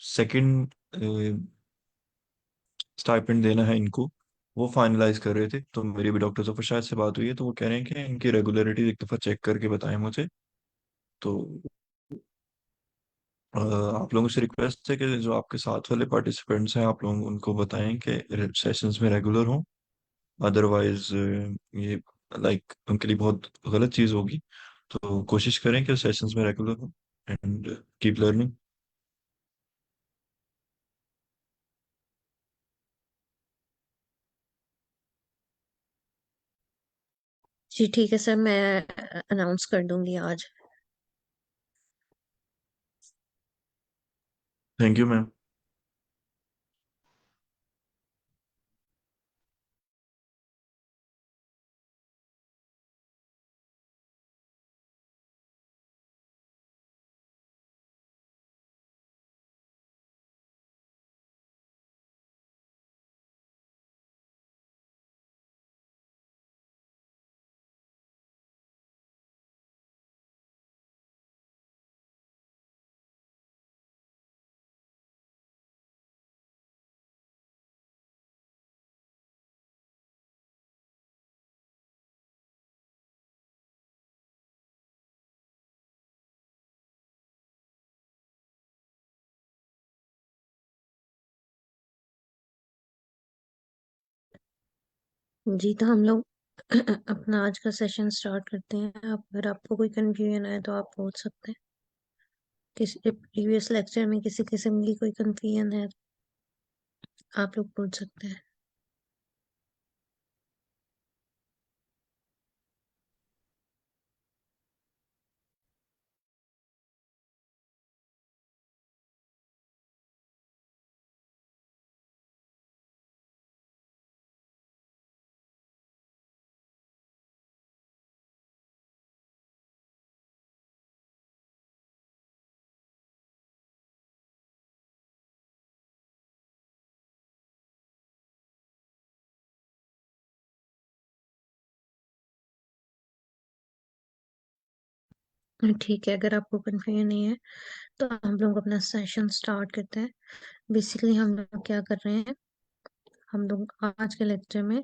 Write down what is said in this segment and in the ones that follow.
Second stipend देना है इनको, वो फाइनलाइज कर रहे थे। तो मेरी भी डॉक्टर से शायद से बात हुई है, तो वो कह रहे हैं कि इनकी रेगुलरिटी एक दफा चेक करके बताएं मुझे। तो आप लोगों से रिक्वेस्ट है कि जो आपके साथ वाले पार्टिसिपेंट्स हैं, आप लोग उनको बताएं कि सेशंस में रेगुलर हों। अदरवाइज ये लाइक उनके लिए बहुत गलत चीज़ होगी। तो कोशिश करें कि सेशंस में रेगुलर हो एंड कीप लर्निंग। जी ठीक है सर, मैं अनाउंस कर दूंगी आज। Thank you ma'am. जी तो हम लोग अपना आज का सेशन स्टार्ट करते हैं। आप अगर आपको कोई कंफ्यूजन आए तो आप पूछ सकते हैं। किसी प्रीवियस लेक्चर में किसी किस्म की कोई कंफ्यूजन है तो आप लोग पूछ सकते हैं। ठीक है, अगर आपको कंफ्यूजन नहीं है तो हम लोग अपना सेशन स्टार्ट करते हैं। बेसिकली हम लोग क्या कर रहे हैं, हम लोग आज के लेक्चर में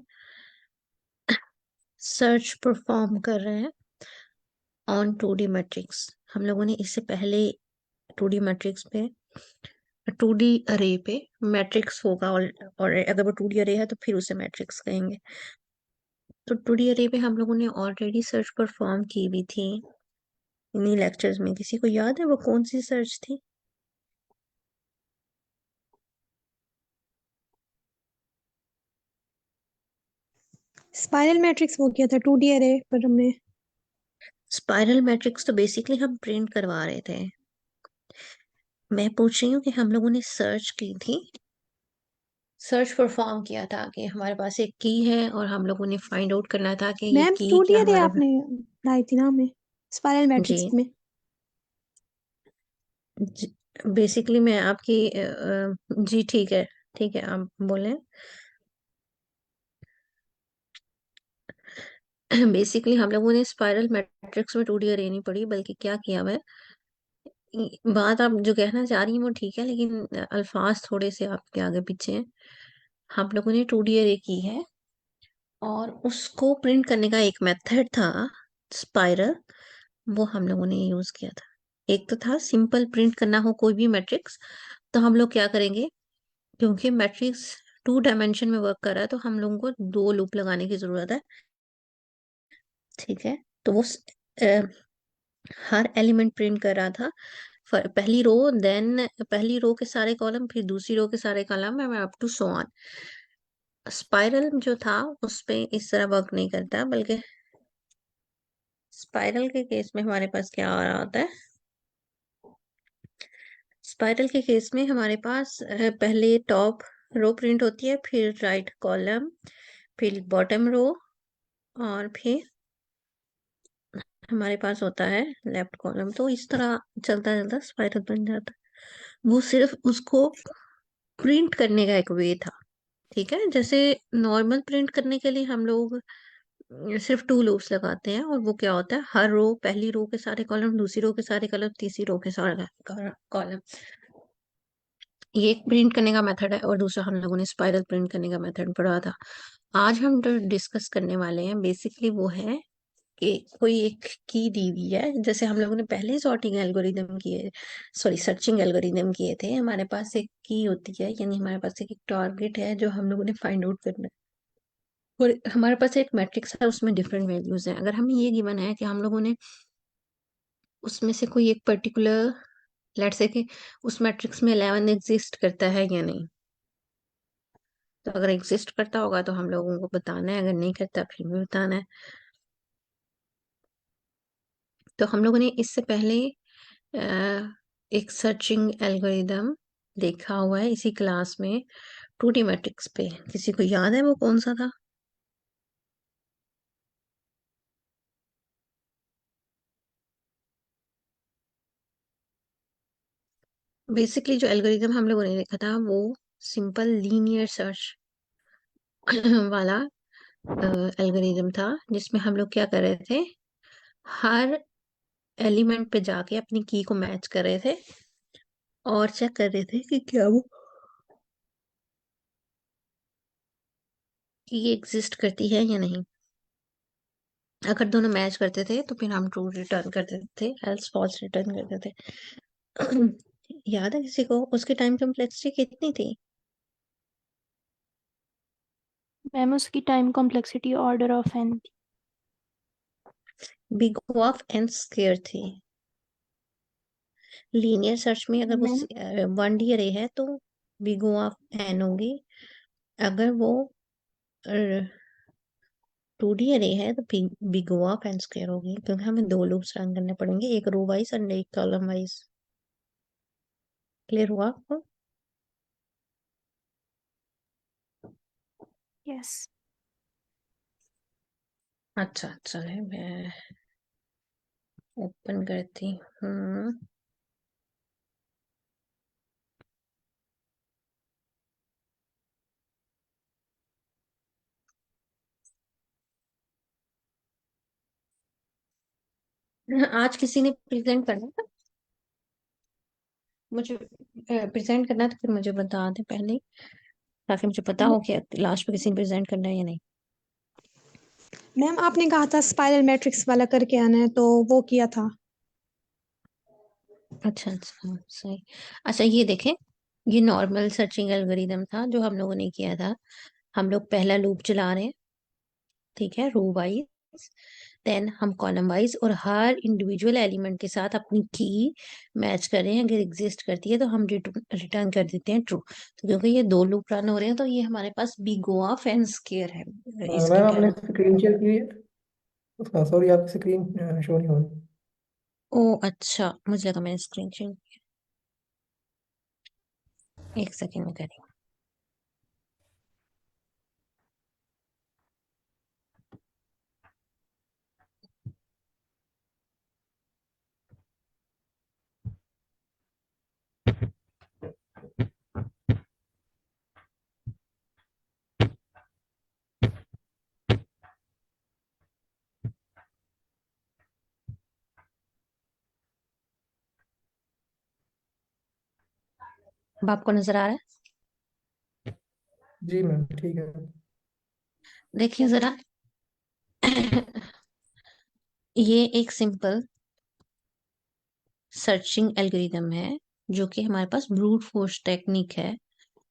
सर्च परफॉर्म कर रहे हैं ऑन 2D मैट्रिक्स। हम लोगों ने इससे पहले 2D मैट्रिक्स पे 2D अरे पे मैट्रिक्स होगा, और अगर वो 2D अरे है तो फिर उसे मैट्रिक्स कहेंगे। तो 2D अरे पे हम लोगों ने ऑलरेडी सर्च परफॉर्म की हुई थी इन्हीं लेक्चर्स में। किसी को याद है वो कौन सी सर्च थी? स्पाइरल मैट्रिक्स हो गया था 2D अरे पर हमने। स्पाइरल मैट्रिक्स तो बेसिकली हम प्रिंट करवा रहे थे। मैं पूछ रही हूँ कि हम लोगों ने सर्च की थी, सर्च परफॉर्म किया था कि हमारे पास एक की है और हम लोगों ने फाइंड आउट करना था कि ये मैम की 2D क्या अरे हमारे। आपने लाई थी ना हमें स्पाइरल मैट्रिक्स जी, में। बेसिकली मैं आपकी जी ठीक है, ठीक है आप बोले। बेसिकली हम लोगों ने स्पाइरल मैट्रिक्स में 2D अरे नहीं पढ़ी, बल्कि क्या किया हुआ है। बात आप जो कहना चाह रही हैं वो ठीक है, लेकिन अल्फाज थोड़े से आपके आगे पीछे हैं। हम लोगों ने 2D अरे की है और उसको प्रिंट करने का एक मेथड था स्पाइरल, वो हम लोगों ने यूज किया था। एक तो था सिंपल प्रिंट करना हो कोई भी मैट्रिक्स, तो हम लोग क्या करेंगे, क्योंकि मैट्रिक्स 2 डायमेंशन में वर्क कर रहा है तो हम लोगों को 2 लूप लगाने की जरूरत है। ठीक है, तो वो हर एलिमेंट प्रिंट कर रहा था। पहली रो, देन पहली रो के सारे कॉलम, फिर दूसरी रो के सारे कॉलम, मैं up to so on. Spiral जो था उस पे इस तरह वर्क नहीं करता, बल्कि स्पाइरल के केस में हमारे पास क्या आ रहा होता है। स्पाइरल के केस में हमारे पास पहले टॉप रो प्रिंट होती है, फिर राइट कॉलम, फिर बॉटम रो, और फिर हमारे पास होता है लेफ्ट कॉलम। तो इस तरह चलता चलता स्पाइरल बन जाता है। वो सिर्फ उसको प्रिंट करने का एक वे था। ठीक है, जैसे नॉर्मल प्रिंट करने के लिए हम लोग सिर्फ 2 लूप्स लगाते हैं, और वो क्या होता है, हर रो, पहली रो के सारे कॉलम, दूसरी रो के सारे कॉलम, तीसरी रो के सारे कॉलम। ये एक प्रिंट करने का मेथड है और दूसरा हम लोगों ने स्पाइरल प्रिंट करने का मेथड पढ़ा था। आज हम जो डिस्कस करने वाले हैं बेसिकली वो है कि कोई एक की दी हुई है, जैसे हम लोगों ने पहले सॉर्टिंग एल्गोरिदम किए, सॉरी सर्चिंग एल्गोरिदम किए थे। हमारे पास एक की होती है, यानी हमारे पास एक टारगेट है जो हम लोगों ने फाइंड आउट करना है, और हमारे पास एक मैट्रिक्स है, उसमें डिफरेंट वैल्यूज हैं। अगर हमें ये गिवन है कि हम लोगों ने उसमें से कोई एक पर्टिकुलर, लेट से कि उस मैट्रिक्स में 11 एग्जिस्ट करता है या नहीं, तो अगर एग्जिस्ट करता होगा तो हम लोगों को बताना है, अगर नहीं करता फिर भी बताना है। तो हम लोगों ने इससे पहले एक सर्चिंग एल्गोरिदम देखा हुआ है इसी क्लास में, 2D मैट्रिक्स पे। किसी को याद है वो कौन सा था? बेसिकली जो एल्गोरिदम हम लोगों ने देखा था वो सिंपल लीनियर सर्च वाला एल्गोरिदम था, जिसमें हम लोग क्या कर रहे थे, हर एलिमेंट पे जाके अपनी की को मैच कर रहे थे और चेक कर रहे थे कि क्या वो की एग्जिस्ट करती है या नहीं। अगर दोनों मैच करते थे तो फिर हम ट्रू रिटर्न कर देते थे, एल्स फॉल्स रिटर्न कर देते थे। याद है किसी को उसकी टाइम कॉम्प्लेक्सिटी कितनी थी? मैम उसकी time complexity order of n. Big O of N square थी। लीनियर सर्च में अगर वो मैम 1D अरे है तो बिग O ऑफ एन होगी। अगर वो 2D अरे है तो बिग O ऑफ एन स्क्वायर होगी, क्योंकि हमें दो लूप्स रन करने पड़ेंगे, एक रो वाइज एंड एक कॉलम वाइज। क्लियर हुआ आपको? यस। अच्छा चले मैं ओपन करती हूँ। आज किसी ने प्रेजेंट करना था, मुझे प्रेजेंट करना, तो फिर मुझे बता दे पहले ही, ताकि मुझे पता हो कि लास्ट में किसी ने प्रेजेंट करना है या नहीं। मैम आपने कहा था स्पाइरल मैट्रिक्स वाला करके आना है, तो वो किया था। अच्छा अच्छा सही। अच्छा ये देखें, ये नॉर्मल सर्चिंग एल्गोरिदम था जो हम लोगों ने किया था। हम लोग पहला लूप चला रहे हैं, ठीक है, रो वाइज, देन हम कॉलम वाइज, और हर इंडिविजुअल एलिमेंट के साथ अपनी की मैच कर रहे हैं। अगर एग्जिस्ट करती है तो हम रिटर्न कर देते हैं ट्रू। तो क्योंकि ये दो लूप रन हो रहे हैं तो ये हमारे पास big O of N square है, इसकी मैम आपने टाइम। स्क्रीन शेयर की है उसका? सॉरी, आपकी स्क्रीन शो नहीं हो रही। ओ अच्छा, मुझे लगा मैंने स्क्रीन शेयर। एक सेकेंड में करी। अब आपको नजर आ रहा है? जी मैम, ठीक है। देखिए जरा। ये एक सिंपल सर्चिंग एल्गोरिदम है जो कि हमारे पास ब्रूट फोर्स टेक्निक है,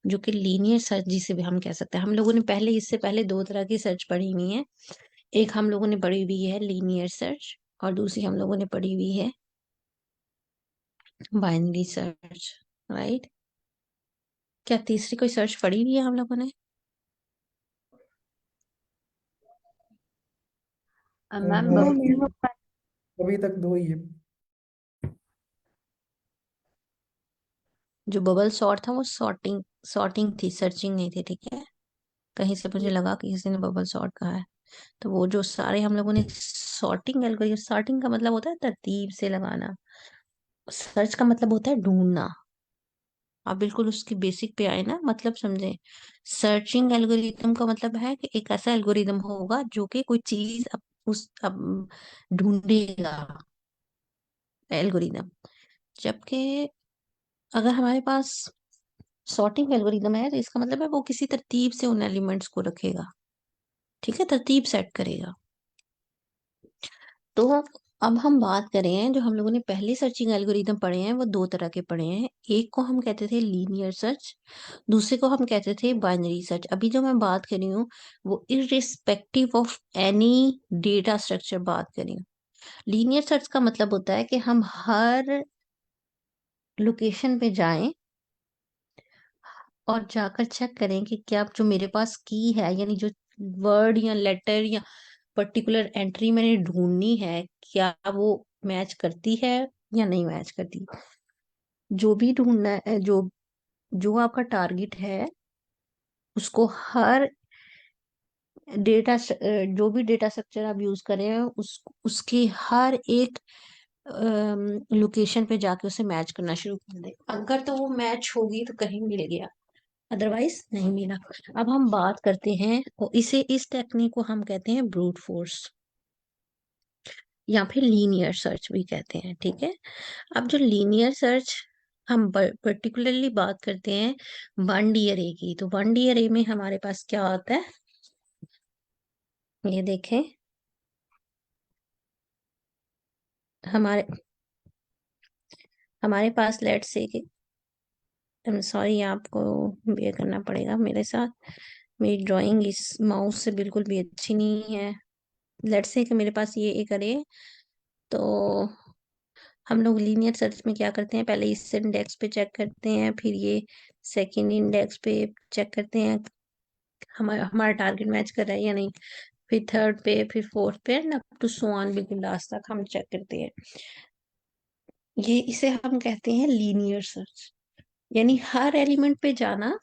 जो कि लीनियर सर्च जिसे भी हम कह सकते हैं। हम लोगों ने पहले, इससे पहले दो तरह की सर्च पढ़ी हुई है। एक हम लोगों ने पढ़ी हुई है लीनियर सर्च, और दूसरी हम लोगों ने पढ़ी हुई है बाइनरी सर्च, राइट? क्या तीसरी कोई सर्च पढ़ी हुई है हम लोगों ने? मैम नो अभी मैम। अभी तक दो ही है। जो बबल सॉर्ट था वो सॉर्टिंग सॉर्टिंग थी, सर्चिंग नहीं थी, ठीक है। कहीं से मुझे लगा कि किसी ने बबल सॉर्ट कहा है। तो वो जो सारे हम लोगों ने सॉर्टिंग एल्गोरिथम, सॉर्टिंग का मतलब होता है तरतीब से लगाना, सर्च का मतलब होता है ढूंढना। आप बिल्कुल उसकी बेसिक पे आए ना, मतलब समझे। सर्चिंग एल्गोरिथम का मतलब है कि एक ऐसा एल्गोरिथम होगा जो कि कोई चीज ढूंढेगा, एल्गोरिथम। जबकि अगर हमारे पास सॉर्टिंग एल्गोरिदम है तो इसका मतलब है वो किसी तरतीब से उन एलिमेंट्स को रखेगा, ठीक है, तरतीब सेट करेगा। तो अब हम बात करें, जो हम लोगों ने पहले सर्चिंग एल्गोरिदम पढ़े हैं वो दो तरह के पढ़े हैं। एक को हम कहते थे लीनियर सर्च, दूसरे को हम कहते थे बाइनरी सर्च। अभी जो मैं बात कर रही हूँ वो irrespective of any data structure बात कर रही हूँ। लीनियर सर्च का मतलब होता है कि हम हर लोकेशन पे जाएं और जाकर चेक करें कि क्या जो मेरे पास की है, यानी जो वर्ड या लेटर या पर्टिकुलर एंट्री मैंने ढूंढनी है, क्या वो मैच करती है या नहीं मैच करती। जो भी ढूंढना है, जो जो आपका टारगेट है, उसको हर डेटा, जो भी डेटा स्ट्रक्चर आप यूज कर रहे हैं उसके हर एक लोकेशन पे जाके उसे मैच करना शुरू कर दे। अगर तो वो मैच होगी तो कहीं मिल गया, अदरवाइज नहीं मिला। अब हम बात करते हैं, और इस टेक्निक को हम कहते हैं ब्रूट फोर्स या फिर लीनियर सर्च भी कहते हैं, ठीक है। अब जो लीनियर सर्च, हम पर्टिकुलरली बात करते हैं वन डी अरे की। तो वन डी अरे में हमारे पास क्या होता है, ये देखें, हमारे हमारे पास लेट से कि, सॉरी आपको बेयर करना पड़ेगा मेरे साथ, मेरी ड्राइंग इस माउस से बिल्कुल भी अच्छी नहीं है। लेट से कि मेरे पास ये एक अरे, तो हम लोग लीनियर सर्च में क्या करते हैं, पहले इस इंडेक्स पे चेक करते हैं, फिर ये सेकंड इंडेक्स पे चेक करते हैं हमारा हमारा टारगेट मैच कर रहा है या नहीं, फिर थर्ड पे, फिर फोर्थ पे, and up to so on, बिल्कुल लास्ट तक हम चेक करते हैं। ये इसे हम कहते हैं लीनियर सर्च, यानी हर एलिमेंट पे जाना,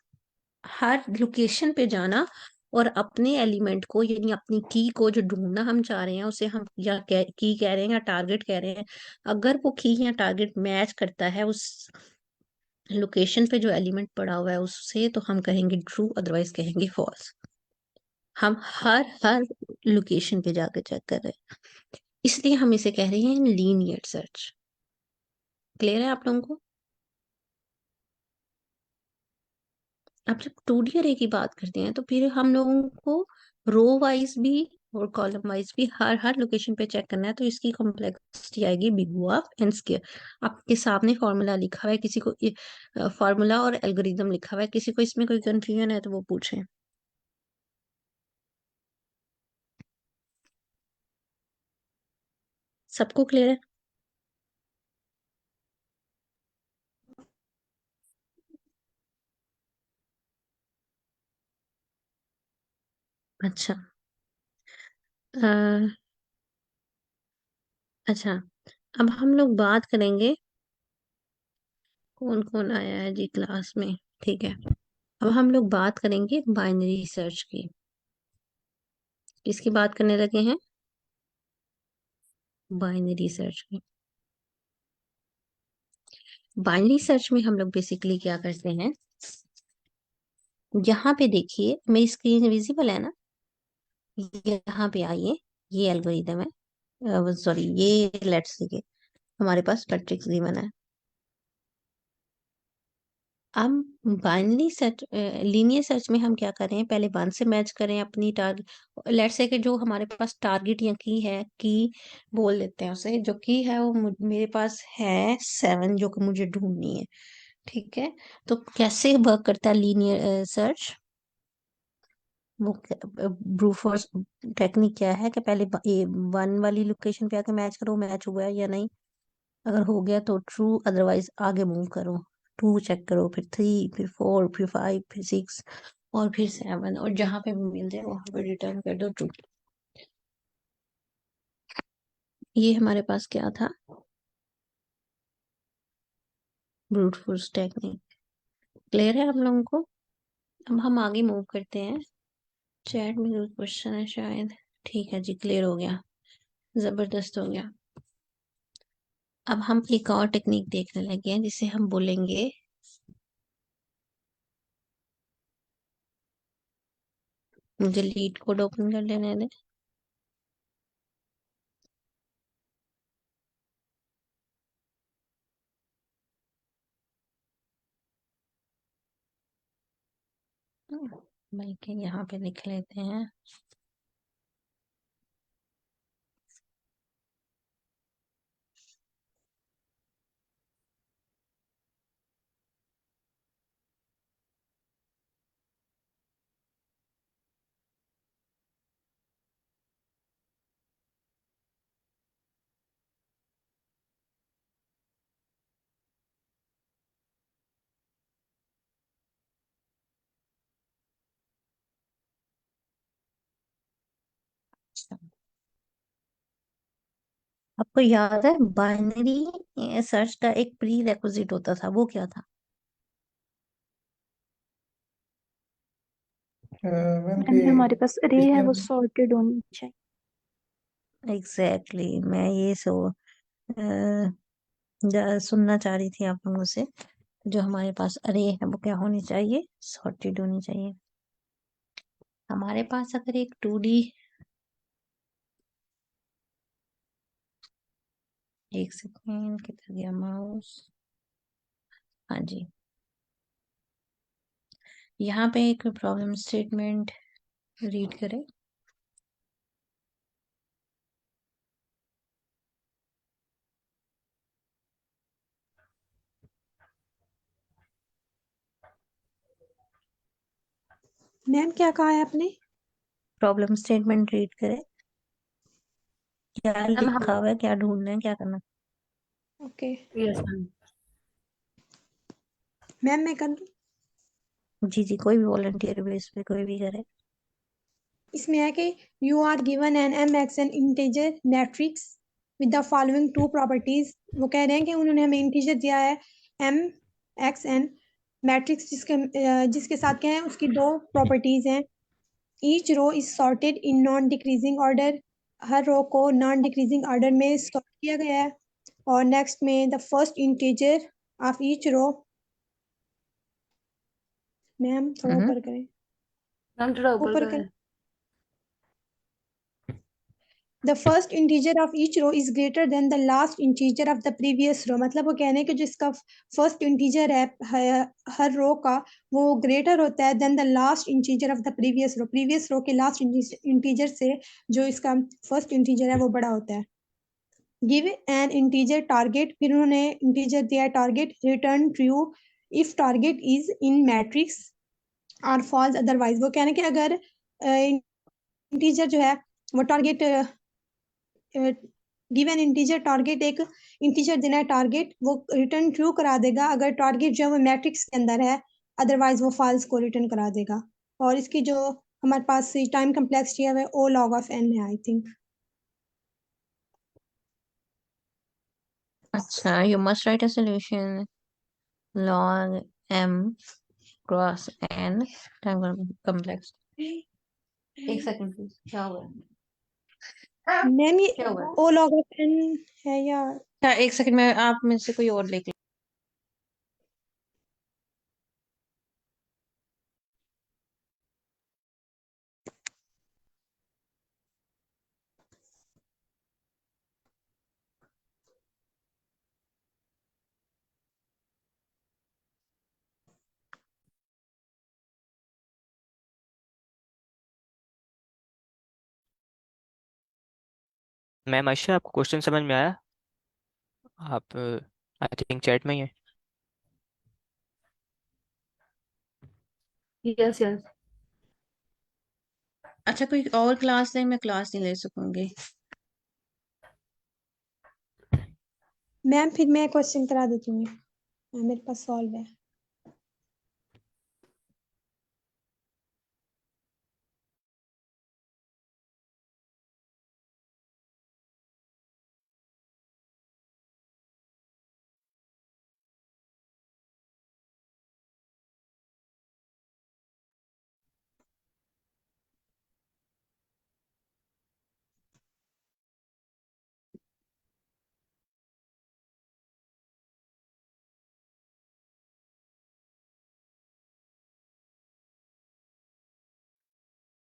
हर लोकेशन पे जाना, और अपने एलिमेंट को, यानी अपनी की को जो ढूंढना हम चाह रहे हैं उसे हम या की कह रहे हैं या टारगेट कह रहे हैं, अगर वो की या टारगेट मैच करता है उस लोकेशन पे जो एलिमेंट पड़ा हुआ है उससे, तो हम कहेंगे ट्रू, अदरवाइज कहेंगे फॉल्स। हम हर हर लोकेशन पे जाकर चेक कर रहे हैं, इसलिए हम इसे कह रहे हैं लीनियर सर्च। क्लियर है आप लोगों को? अब जब टू डी अरे की बात करते हैं तो फिर हम लोगों को रो वाइज भी और कॉलम वाइज भी हर हर लोकेशन पे चेक करना है, तो इसकी कॉम्प्लेक्सिटी आएगी big O of N square. आपके सामने फॉर्मूला लिखा हुआ है, किसी को फॉर्मूला और एल्गोरिदम लिखा हुआ है, किसी को इसमें कोई कंफ्यूजन है तो वो पूछें। सबको क्लियर है? अच्छा। अ, अच्छा, अब हम लोग बात करेंगे, कौन कौन आया है जी क्लास में, ठीक है। अब हम लोग बात करेंगे बाइनरी सर्च की। किसकी बात करने लगे हैं? बाइनरी सर्च की। बाइनरी सर्च में हम लोग बेसिकली क्या करते हैं, यहाँ पे देखिए मेरी स्क्रीन विजिबल है ना, यहाँ पे आइए, ये एल्गोरिदम है, सॉरी ये लेट्स से हमारे पास मैट्रिक्स गिवन है। अब बाइनरी सर्च, लीनियर सर्च में हम क्या करें, पहले वन से मैच करें अपनी टारगेट, लेट्स से कि जो हमारे पास टारगेट या की है, की बोल देते हैं उसे, जो की है वो मेरे पास है 7, जो कि मुझे ढूंढनी है, ठीक है। तो कैसे वर्क करता है लीनियर सर्च, वो ब्रूट फोर्स टेक्निक क्या है कि पहले वन वाली लोकेशन पे आके मैच करो, मैच हुआ है या नहीं, अगर हो गया तो ट्रू, अदरवाइज आगे मूव करो, 2 चेक करो, फिर 3, फिर 4, फिर 5, फिर 6, और फिर 7, और जहां पे भी मिल जाए वहां पे रिटर्न कर दो ट्रू। ये हमारे पास क्या था, ब्रूट फोर्स टेक्निक। क्लियर है आप लोगों को? अब हम आगे मूव करते हैं। चैट में कोई क्वेश्चन है शायद, ठीक है जी, क्लियर हो गया, जबरदस्त हो गया। अब हम एक और टेक्निक देखने लगे हैं जिसे हम बोलेंगे, मुझे लीड कोड ओपन कर लेने दें। बल्कि यहाँ पे लिख लेते हैं। अच्छा, आपको याद है बाइनरी सर्च का एक प्री रेक्विजिट होता था, वो क्या था? मैम मैम के जो हमारे पास अरे है इसमें वो सॉर्टेड होनी चाहिए। एग्जैक्टली exactly, मैं ये सुनना चाह रही थी आप लोगों से। जो हमारे पास अरे है वो क्या होनी चाहिए? सॉर्टेड होनी चाहिए। हमारे पास अगर एक 2D, एक सेकेंड, किधर गया माउस? हाँ जी, यहाँ पे एक प्रॉब्लम स्टेटमेंट रीड करें। मैम क्या कहा है आपने? प्रॉब्लम स्टेटमेंट रीड करें, क्या मैम हम लिखा हुआ है, क्या ढूंढना है, क्या करना ओके यस मैम। मैम मैं कर दूं? है? जी जी, कोई भी वॉलंटियर बेस पे कोई भी करे। इसमें है कि you are given an m x n integer matrix with the following two properties. वो कह रहे हैं कि उन्होंने हमें इंटीजर दिया है एम एक्स एन मैट्रिक्स, जिसके साथ क्या है, उसकी दो प्रॉपर्टीज हैं। Each row is sorted in non decreasing order. हर रो को नॉन डिक्रीजिंग ऑर्डर में सॉर्ट किया गया है। और नेक्स्ट में the first integer of each row. Ma'am थोड़ा हम्म। ऊपर करें, मैम थोड़ा ऊपर ऊपर का करें। है। The first integer of each row is greater than the last integer of the previous row। मतलब वो कहने कि जो इसका फर्स्ट इंटीजर है हर रो का, वो ग्रेटर होता है then the last integer of the previous row. Previous row के लास्ट इंटीजर से जो इसका फर्स्ट इंटीजर है वो बड़ा होता है। गिव एन इंटीजर टारगेट, फिर उन्होंने इंटीजर दिया target. Return true if target is in matrix और फॉल्स अदरवाइज। वो कहने कि अगर इंटीजर जो है वो टारगेट, गिवन इंटीजर टारगेट, एक इंटीजर देना है टारगेट, वो रिटर्न ट्रू करा देगा अगर टारगेट जो है वो मैट्रिक्स के अंदर है, अदरवाइज वो फॉल्स को रिटर्न करा देगा। और इसकी जो हमारे पास टाइम कम्प्लेक्सिटी है वो ओ लॉग ऑफ एन है आई थिंक। अच्छा, you must write a solution log m cross n time complex. एक सेकंड प्लीज, क्या हुआ? मैम ये क्या हुआ? ओ लॉग ऑफ एन है या? अच्छा, एक सेकंड में आप में से कोई और लिख। मैम आयशा, आपको क्वेश्चन समझ में आया? आप आई थिंक चैट में ही है। Yes yes. अच्छा, कोई और क्लास ले, मैं क्लास नहीं ले सकूंगी। मैम फिर मैं क्वेश्चन करा देती हूँ, मेरे पास सॉल्व है।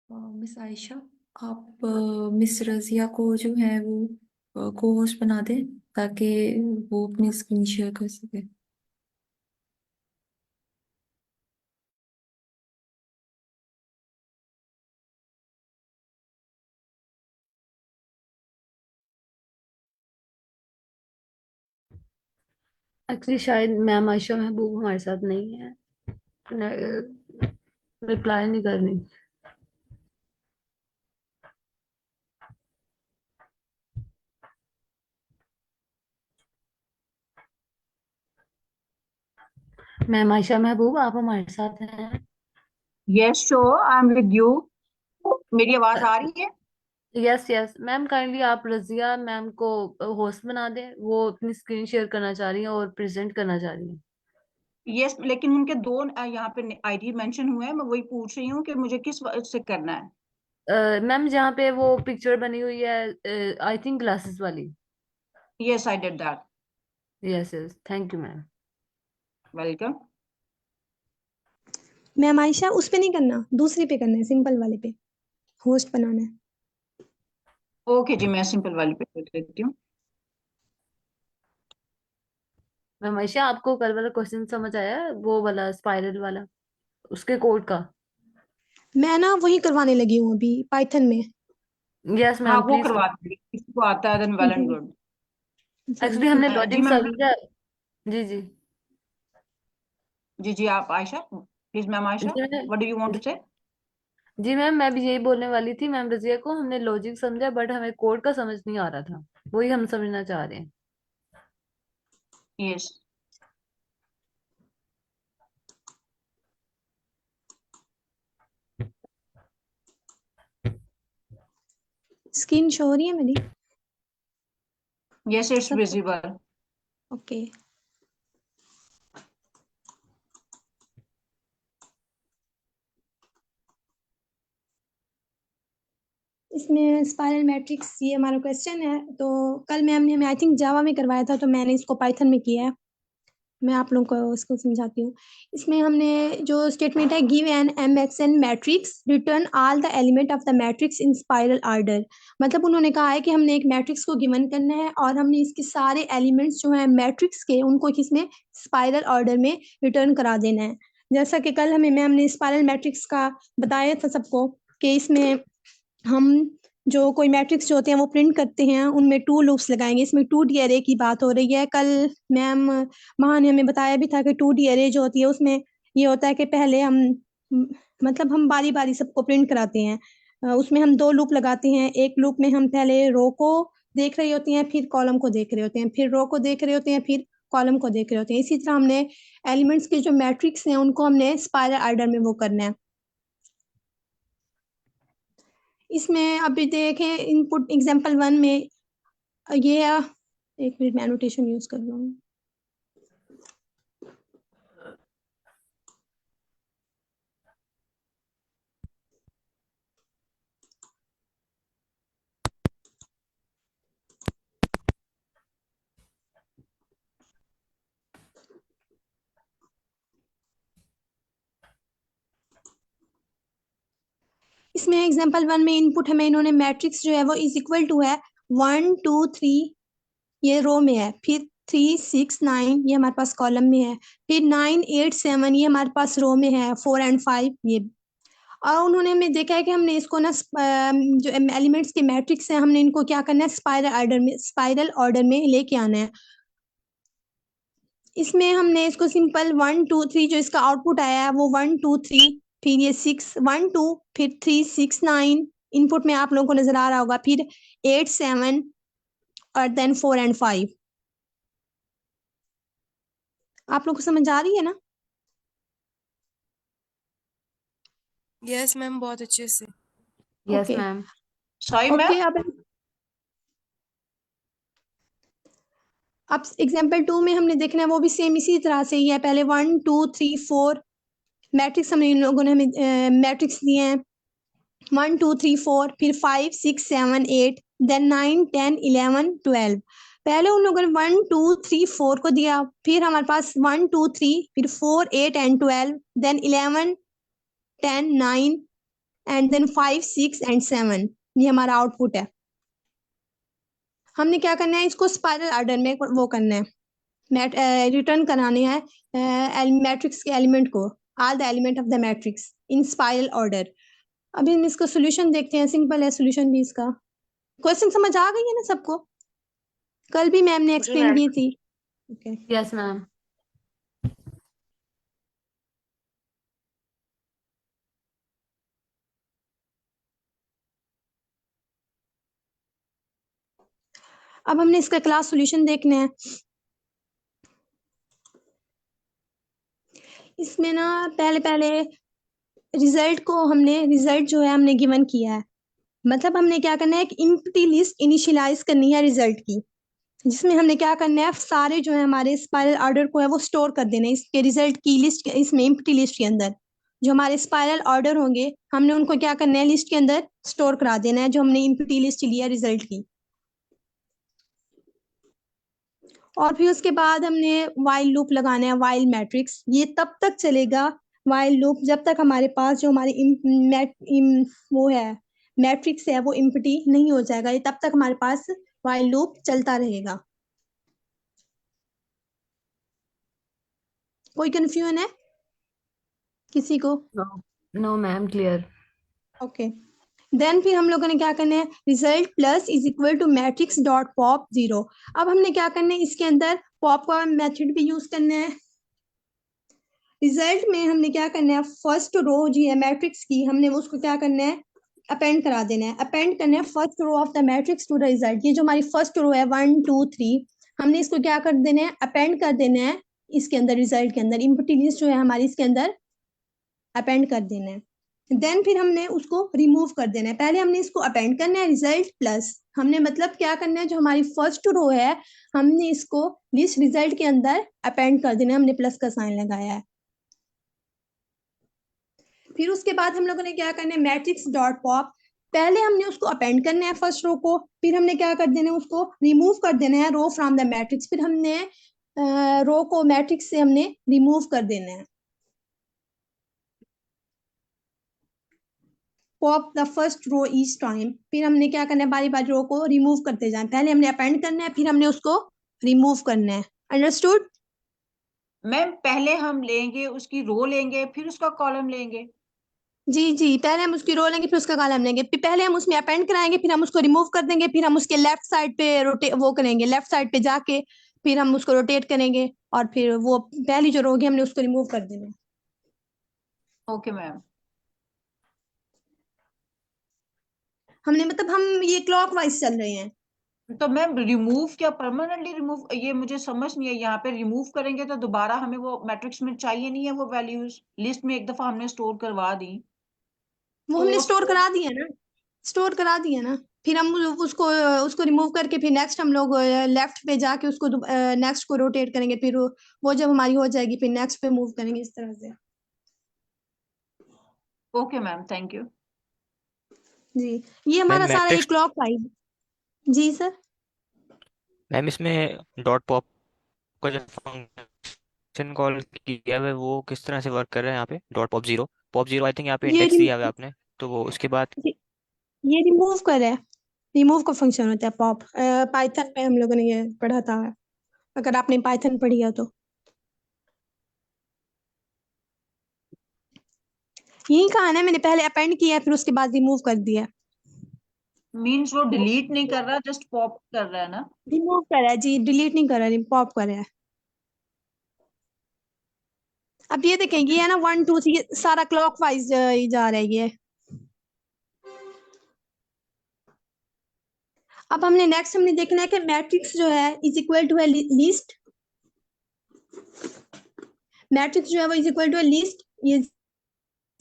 मिस आयशा, आप मिस रजिया को जो है वो को होस्ट बना दें ताकि वो अपनी स्क्रीन शेयर कर सके। एक्चुअली शायद मैम आयशा महबूब हमारे साथ नहीं है, रिप्लाई नहीं कर रही। मैम आयशा महबूब आप हमारे साथ हैं? Yes sure, I am with you. मेरी आवाज आ रही है? यस यस मैम, काइंडली आप रजिया मैम को होस्ट बना दें, वो अपनी स्क्रीन शेयर करना चाह रही हैं और प्रेजेंट करना चाह रही हैं। यस, लेकिन उनके दो यहाँ पे आईडी मेंशन हुए हैं। मैं वही पूछ रही हूँ कि मुझे किस से करना है। मैम जहाँ पे वो पिक्चर बनी हुई है, आई थिंक ग्लासेस वाली। Yes, I did that. Yes yes, thank you ma'am. Welcome. Ma'am Ayesha उस पे नहीं करना, दूसरे पे करना है, सिंपल वाले पे होस्ट बनाना है। ओके जी, मैं सिंपल वाली पे कर देती हूँ। मैम आयशा आपको कल वाला क्वेश्चन समझ आया, वो वाला स्पाइरल वाला, उसके कोड का? मैं ना वही करवाने लगी हूँ अभी पाइथन में। यस हाँ, मैम वो प्लीज। करवा देंगे, किसी को आता है देन वेल एंड जी गुड। एक्चुअली जी। हमने जी लॉजिक मैम। समझा। जी जी। जी आप आयशा प्लीज। मैम आयशा, जी मैंने what do you want to say? जी मैम, मैं भी यही बोलने वाली थी मैम रजिया को, हमने लॉजिक समझा बट हमें कोड का समझ नहीं आ रहा था, वही हम समझना चाह रहे हैं। यस। स्क्रीन शो हो रही है मेरी यस, इट्स सबको? विजिबल। ओके। इसमें स्पाइरल मैट्रिक्स ये हमारा क्वेश्चन है। तो कल मैम ने हमें आई थिंक जावा में करवाया था, तो मैंने इसको पाइथन में किया है। मैं आप लोगों को इसको समझाती हूँ। इसमें हमने जो स्टेटमेंट है, give an MXN matrix, return all the element of the matrix in spiral order. मतलब उन्होंने कहा है कि हमने एक मैट्रिक्स को गिवन करना है और हमने इसके सारे एलिमेंट्स जो हैं मैट्रिक्स के, उनको किसमें, स्पाइरल ऑर्डर में रिटर्न करा देना है। जैसा कि कल हमें मैम ने स्पाइरल मैट्रिक्स का बताया था सबको कि इसमें हम जो कोई मैट्रिक्स जो होते हैं वो प्रिंट करते हैं, उनमें 2 लूप्स लगाएंगे। इसमें 2D अरे की बात हो रही है। कल मैम महा ने हमें बताया भी था कि 2D अरे जो होती है उसमें ये होता है कि पहले हम मतलब हम बारी बारी सबको प्रिंट कराते हैं। उसमें हम 2 लूप लगाते हैं। एक लूप में हम पहले रो को देख रहे होते हैं, फिर कॉलम को देख रहे होते हैं, फिर रो को देख रहे होते हैं, फिर कॉलम को देख रहे होते हैं। इसी तरह हमने एलिमेंट्स के जो मैट्रिक्स हैं उनको हमने स्पाइरल ऑर्डर में वो करना है। इसमें अभी देखें इनपुट एग्जांपल 1 में ये एक मिनट में एनोटेशन यूज कर रहा हूँ। इसमें एग्जांपल 1 में इनपुट हमें इन्होंने मैट्रिक्स जो है वो इज इक्वल टू है 1 2 3, ये रो में है, फिर 3 6 9 ये हमारे पास कॉलम में है, फिर 9 8 7 ये हमारे पास रो में है, 4 एंड 5 ये। और उन्होंने हमें देखा है कि हमने इसको ना जो एलिमेंट्स के मैट्रिक्स है हमने इनको क्या करना है, स्पाइरल ऑर्डर में लेके आना है। इसमें हमने इसको सिंपल 1 2 3 जो इसका आउटपुट आया है वो 1 2 3, फिर ये 6 1 2, फिर 3 6 9 इनपुट में आप लोगों को नजर आ रहा होगा, फिर 8 7 और देन 4 एंड 5। आप लोग को समझ आ रही है ना? यस मैम, बहुत अच्छे से। Yes okay ma'am. Sorry ma'am. Okay. अब एग्जाम्पल 2 में हमने देखना है वो भी सेम इसी तरह से ही है। पहले 1 2 3 4 मैट्रिक्स हमने इन लोगों ने हमें मैट्रिक्स दिए हैं 1 2 3 4, फिर 5 6 7 8, देन 9 10 11 12। पहले उन लोगों ने 1 2 3 4 को दिया, फिर हमारे पास 1 2 3, फिर 4 8 and 12, then 11 10 9 and then 5 6 and 7। ये हमारा आउटपुट है। हमने क्या करना है, इसको स्पाइरल ऑर्डर में वो करना है, रिटर्न कराने हैं मैट्रिक्स के एलिमेंट को, all the element of the matrix in spiral order. अभी हम इसका सोल्यूशन देखते हैं। सिंपल है सोल्यूशन भी इसका। क्वेश्चन समझ आ गई है ना सबको? कल भी मैम ने एक्सप्लेन की थी। Okay yes ma'am. अब हमने इसका क्लास सॉल्यूशन देखना है। इसमें ना पहले रिजल्ट जो है हमने गिवन किया है। मतलब हमने क्या करना है, एक एम्प्टी लिस्ट इनिशियलाइज करनी है रिजल्ट की, जिसमें हमने क्या करना है, सारे जो है हमारे स्पाइरल ऑर्डर को है वो स्टोर कर देना है इसके रिजल्ट की लिस्ट, इसमें एम्प्टी लिस्ट के अंदर जो हमारे स्पाइरल ऑर्डर होंगे हमने उनको क्या करना है, लिस्ट के अंदर स्टोर करा देना है, जो हमने एम्प्टी लिस्ट ली है रिजल्ट की। और फिर उसके बाद हमने वाइल लूप लगाना है, वाइल मैट्रिक्स। ये तब तक चलेगा वाइल लूप जब तक हमारे पास जो हमारी वो है मैट्रिक्स है वो एम्प्टी नहीं हो जाएगा, ये तब तक हमारे पास वाइल लूप चलता रहेगा। कोई कंफ्यूजन है किसी को? No no ma'am, clear. Okay then फिर हम लोगों ने क्या करना है, result plus is equal to matrix dot pop 0। अब हमने क्या करना है, इसके अंदर पॉप का मेथड भी यूज करना है। रिजल्ट में हमने क्या करना है, फर्स्ट रो जो है मैट्रिक्स की हमने उसको क्या करना है, अपेंड करा देना है। अपेंड करना है first row of the matrix to the result. ये जो हमारी फर्स्ट रो है 1 2 3, हमने इसको क्या कर देना है, अपेंड कर देना है इसके अंदर, रिजल्ट के अंदर एम्प्टी लिस्ट जो है हमारी इसके अंदर अपेंड कर देना है। देन फिर हमने उसको रिमूव कर देना है। पहले हमने इसको अपेंड करना है रिजल्ट प्लस, हमने मतलब क्या करना है, जो हमारी फर्स्ट रो है हमने इसको लिस्ट रिजल्ट के अंदर अपेंड कर देना है, हमने प्लस का साइन लगाया है। फिर उसके बाद हम लोगों ने क्या करना है, मैट्रिक्स डॉट पॉप, पहले हमने उसको अपेंड करना है फर्स्ट रो को, फिर हमने क्या कर देना है, उसको रिमूव कर देना है रो फ्रॉम द मैट्रिक्स, फिर हमने रो को मैट्रिक्स से हमने रिमूव कर देना है। Pop the first row each time, फिर हमने क्या करना है, बारी बारी रो को रिमूव करते जाए। पहले हमने अपेंड करना है फिर हमने उसको रिमूव करना है। अंडरस्टूड? मैम पहले हम लेंगे उसकी रो लेंगे फिर उसका कॉलम लेंगे। जी जी, पहले हम उसकी रो लेंगे फिर उसका कॉलम लेंगे, फिर पहले हम उसमें अपेंड कराएंगे फिर हम उसको रिमूव कर देंगे, फिर हम उसके लेफ्ट साइड पे रोटेट वो करेंगे, लेफ्ट साइड पे जाके फिर हम उसको रोटेट करेंगे और फिर वो पहली जो रो होगी हमने उसको रिमूव कर देना है। Okay ma'am. हमने मतलब हम ये क्लॉकवाइज चल रहे हैं। तो मैम रिमूव क्या परमानेंटली रिमूव, ये मुझे समझ नहीं है। यहाँ पे रिमूव करेंगे तो दोबारा हमें वो मैट्रिक्स में चाहिए नहीं है वो वैल्यूज, लिस्ट में एक दफा हमने स्टोर करवा दी वो हमने तो स्टोर करा दिया ना, स्टोर करा दिया ना, फिर हम उसको उसको रिमूव करके फिर नेक्स्ट हम लोग लेफ्ट पे जाके उसको नेक्स्ट को रोटेट करेंगे, फिर वो जब हमारी हो जाएगी फिर नेक्स्ट पे मूव करेंगे, इस तरह से। Okay ma'am, thank you. जी ये मैम हमारा सारा मैट्रिक्स, एक क्लॉकवाइज। जी सर। मैम इसमें डॉट पॉप का जो फंक्शन कॉल किया हुआ है वो किस तरह से वर्क कर रहा है यहाँ पे? Dot pop zero I think यहाँ पे ये इंडेक्स दिया हुआ है आपने, तो वो उसके बाद ये रिमूव कर है, रिमूव का फंक्शन होता है पॉप। पाइथन में हम लोगों ने ये पढ़ा था, अगर आपने पाइथन पढ़ी है तो। यही कहा ना मैंने, पहले अपेंड किया फिर उसके बाद रिमूव कर दिया। मीन्स वो डिलीट नहीं कर रहा, जस्ट पॉप कर रहा है ना। रिमूव करा है जी, डिलीट नहीं करा, पॉप करा है। अब ये देखें ये है ना 1 2 3, ये सारा क्लॉकवाइज जा रहा है ये। अब हमने नेक्स्ट हमने देखना है कि मैट्रिक्स जो है इज इक्वल टू है लिस्ट, मैट्रिक्स जो है वो इज इक्वल टू है लिस्ट, ये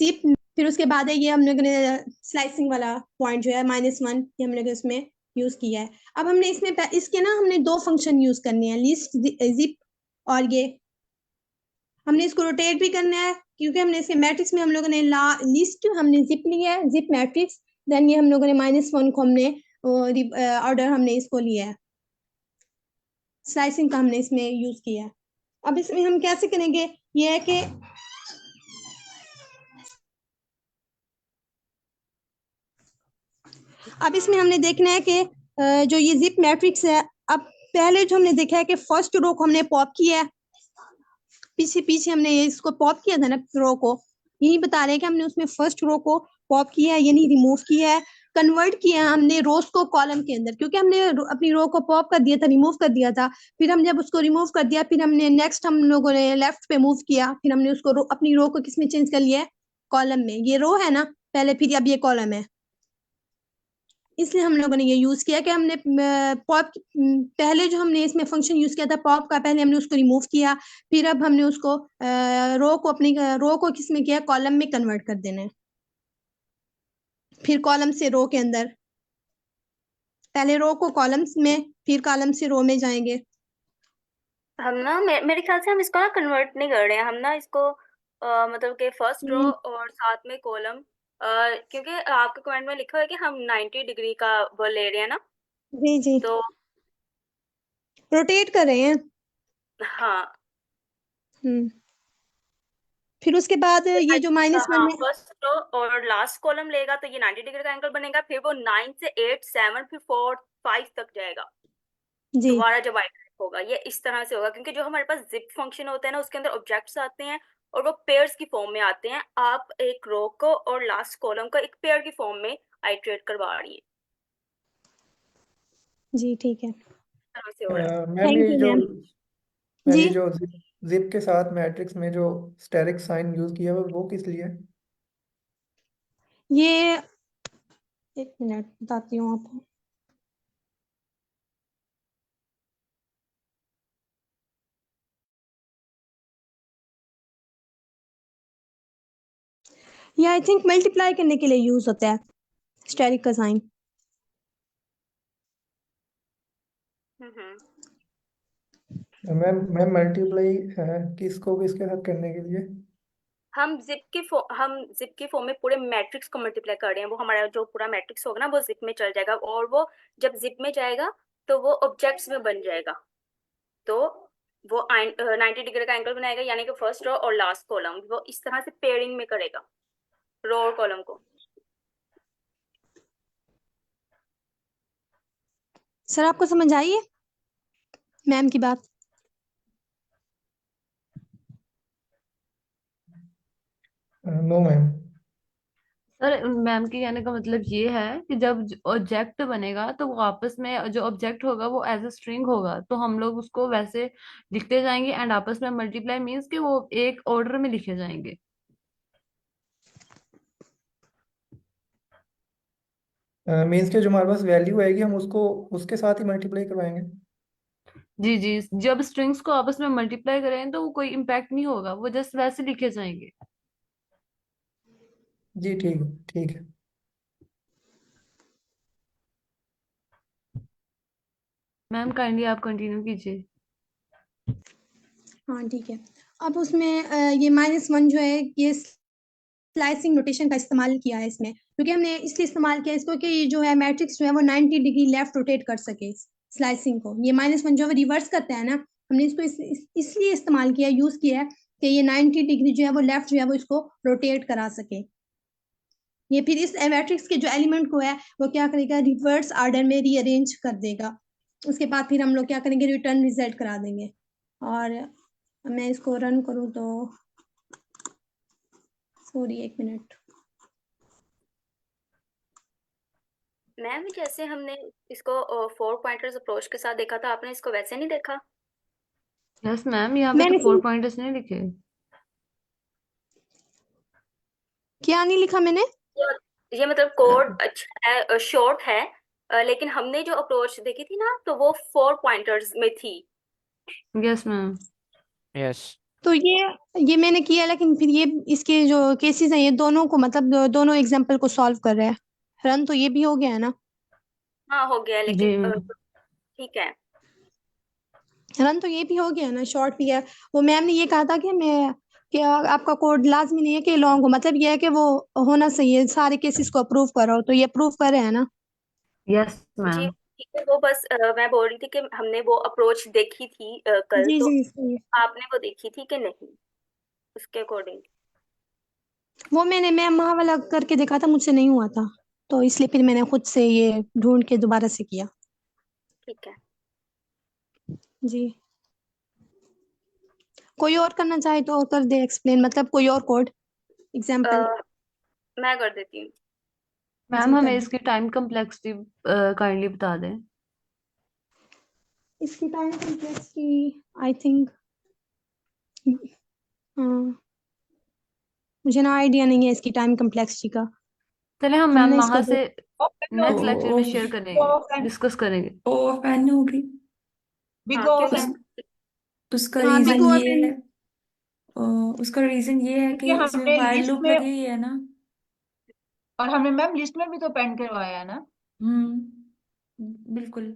जिप, फिर उसके बाद है ये हम लोगों ने स्लाइसिंग वाला पॉइंट जो है -1, ये हम लोग इसमें यूज किया है। अब हमने इसमें इसके ना हमने दो फंक्शन यूज करने हैं, लिस्ट जिप, और ये हमने इसको रोटेट भी करना है क्योंकि हमने इसके मैट्रिक्स में हम लोगों ने लिस्ट हमने जिप लिया है, जिप मैट्रिक्स। देन ये हम लोगों ने -1 को हमने ऑर्डर हमने इसको लिया है, स्लाइसिंग का हमने इसमें यूज किया है। अब इसमें हम कैसे करेंगे, ये है कि अब इसमें हमने देखना है कि जो ये जिप मैट्रिक्स है, अब पहले जो हमने देखा है कि फर्स्ट रो को हमने पॉप किया है, पीछे पीछे हमने ये इसको पॉप किया था ना रो को, यही बता रहे हैं कि हमने उसमें फर्स्ट रो को पॉप किया है, यानी रिमूव किया है। कन्वर्ट किया हमने रोज को कॉलम के अंदर, क्योंकि हमने अपनी रो को पॉप कर दिया था, रिमूव कर दिया था। फिर हम जब उसको रिमूव कर दिया, फिर हमने नेक्स्ट हम लोगों ने लेफ्ट पे मूव किया, फिर हमने उसको अपनी रो को किसमें चेंज कर लिया है, कॉलम में। ये रो है ना पहले, फिर अब ये कॉलम है, इसलिए हम लोगों ने ये यूज किया कि हमने पॉप, पहले जो हमने इसमें फंक्शन यूज किया था पॉप का, पहले हमने उसको रिमूव किया, फिर अब हमने उसको रो को अपनी रो को किसमें किया, कॉलम में कन्वर्ट कर देना है। फिर कॉलम से रो के अंदर, पहले रो को कॉलम्स में, फिर कॉलम से रो में जाएंगे। हम ना मेरे ख्याल से हम इसको ना कन्वर्ट नहीं कर रहे हैं, हम ना इसको मतलब कि फर्स्ट रो और साथ में कॉलम, क्योंकि आपके कमेंट में लिखा हुआ है कि हम 90 डिग्री का वो ले रहे हैं ना, जी जी, तो रोटेट कर रहे हैं। हाँ फिर उसके बाद ये जो -1 हाँ, में, फर्स्ट रो और लास्ट कॉलम लेगा तो ये 90 डिग्री का एंगल बनेगा, फिर वो 9 से 8 7 फिर 4 5 तक जाएगा, जी दोबारा जब आइटरेट होगा ये इस तरह से होगा, क्योंकि जो हमारे पास जिप फंक्शन होता है ना उसके अंदर ऑब्जेक्ट्स आते हैं और वो पेयर्स की फॉर्म में आते हैं। आप एक रो को और लास्ट कॉलम को एक पेयर की फॉर्म में आइटरेट करवा रही है, जी ठीक है, इस तरह से हो रहा है। मैम थैंक ये यू जो मैम। मैम जी ये जो जिप के साथ मैट्रिक्स में जो स्टेरिक साइन यूज किया हुआ है, वो किस लिए है? ये 1 मिनट बताती हूँ आपको। ये आई थिंक मल्टीप्लाई करने के लिए यूज होता है स्टेरिक का साइन। मैम मल्टीप्लाई है किसको किसके साथ करने के लिए? हम जिप की फॉर्म में पूरे मैट्रिक्स को मल्टीप्लाई कर रहे हैं, वो हमारा जो पूरा मैट्रिक्स होगा ना वो जिप में चल जाएगा, और वो जब जिप में जाएगा तो वो ऑब्जेक्ट्स में बन जाएगा, तो वो 90 डिग्री का एंगल बनाएगा, यानी कि फर्स्ट रो और लास्ट कॉलम वो इस तरह से पेयरिंग में करेगा रो और कॉलम को। सर आपको समझ आई है मैम की बात? No ma'am. सर मैम के कहने का मतलब ये है कि जब ऑब्जेक्ट बनेगा तो वो आपस में जो ऑब्जेक्ट होगा वो एज अ स्ट्रिंग होगा, तो हम लोग उसको वैसे लिखते जाएंगे, एंड आपस में मल्टीप्लाई मीन्स कि वो एक ऑर्डर में लिखे जाएंगे। मीन्स के जो हमारे पास वैल्यू आएगी हम उसको उसके साथ ही मल्टीप्लाई करवाएंगे। जी जी, जब स्ट्रिंग्स को आपस में मल्टीप्लाई करें तो वो कोई इम्पैक्ट नहीं होगा, वो जस्ट वैसे लिखे जाएंगे। जी ठीक है ठीक है। मैम काइंडली आप कंटिन्यू कीजिए। हाँ ठीक है। अब उसमें ये -1 जो है ये स्लाइसिंग नोटेशन का इस्तेमाल किया है इसमें, क्योंकि हमने इसलिए इस्तेमाल किया इसको कि ये जो है मैट्रिक्स जो है वो 90 डिग्री लेफ्ट रोटेट कर सके स्लाइसिंग को। ये -1 जो है रिवर्स करता है ना, हमने इसको इसलिए इस्तेमाल किया, यूज किया है कि ये 90 डिग्री जो है वो लेफ्ट जो है वो इसको रोटेट करा सके। ये फिर इस मैट्रिक्स के जो एलिमेंट को है वो क्या करेगा, रिवर्स ऑर्डर में रीअरेंज कर देगा। उसके बाद फिर हम लोग क्या करेंगे, रिटर्न रिजल्ट करा देंगे। और मैं इसको रन करूँ तो, सॉरी 1 मिनट। मैम जैसे हमने इसको 4 पॉइंटर्स अप्रोच के साथ देखा था, आपने इसको वैसे नहीं देखा? यस मैम, यहाँ पे तो मैंने 4 पॉइंटर्स नहीं लिखे। क्या नहीं लिखा मैंने? ये मतलब कोड अच्छा है, शॉर्ट है, लेकिन हमने जो अप्रोच देखी थी ना तो वो 4 पॉइंटर्स में थी। Yes ma'am. यस तो ये मैंने किया, लेकिन फिर ये इसके जो केसेस हैं ये दोनों को मतलब दोनों एग्जांपल को सॉल्व कर रहा है। रन तो ये भी हो गया है ना? हाँ हो गया, लेकिन जी मैम। ठीक है। रन तो ये भी हो गया ना, शॉर्ट भी है। वो मैम ने ये कहा था कि आपका कोड लाजमी नहीं है कि लॉन्ग हो, मतलब ये है कि वो होना चाहिए, सारे केसेस को अप्रूव करो, तो ये अप्रूव कर रहे हैं ना? यस जी मैम। ठीक है, वो बस मैं बोल रही थी कि हमने वो अप्रोच देखी थी कल, जी तो जी सही है। आपने वो देखी थी कि नहीं, उसके अकॉर्डिंग। वो मैंने मैम वहाँ वाला करके देखा था, मुझसे नहीं हुआ था, तो इसलिए फिर मैंने खुद से ये ढूंढ के दोबारा से किया। ठीक है। जी, कोई और करना चाहे तो और कर दे एक्सप्लेन, मतलब कोई और कोड एग्जाम्पल। मैं कर देती हूँ। मैम जी हमें कर दो। इसकी टाइम कम्प्लेक्सिटी काइंडली बता दें। इसकी टाइम कॉम्प्लेक्सिटी आई थिंक मुझे ना आइडिया नहीं है इसकी टाइम कॉम्प्लेक्सिटी का। चले हम हम मैम ना वहां इसको से नेक्स्ट लेक्चर में ओ शेयर करेंगे, डिस्कस करेंगे। ओ ऑफ एन होगी। बिग हाँ ऑफ क्योंकि उस, उसका हाँ बिग रीजन ओ ये है अ, उसका रीजन ये है कि क्योंकि इसमें हमने वाइल लिस्ट लूप में, लगी हुई है ना। और हमने मैम लिस्ट में भी तो पेंड करवाया है ना, बिल्कुल।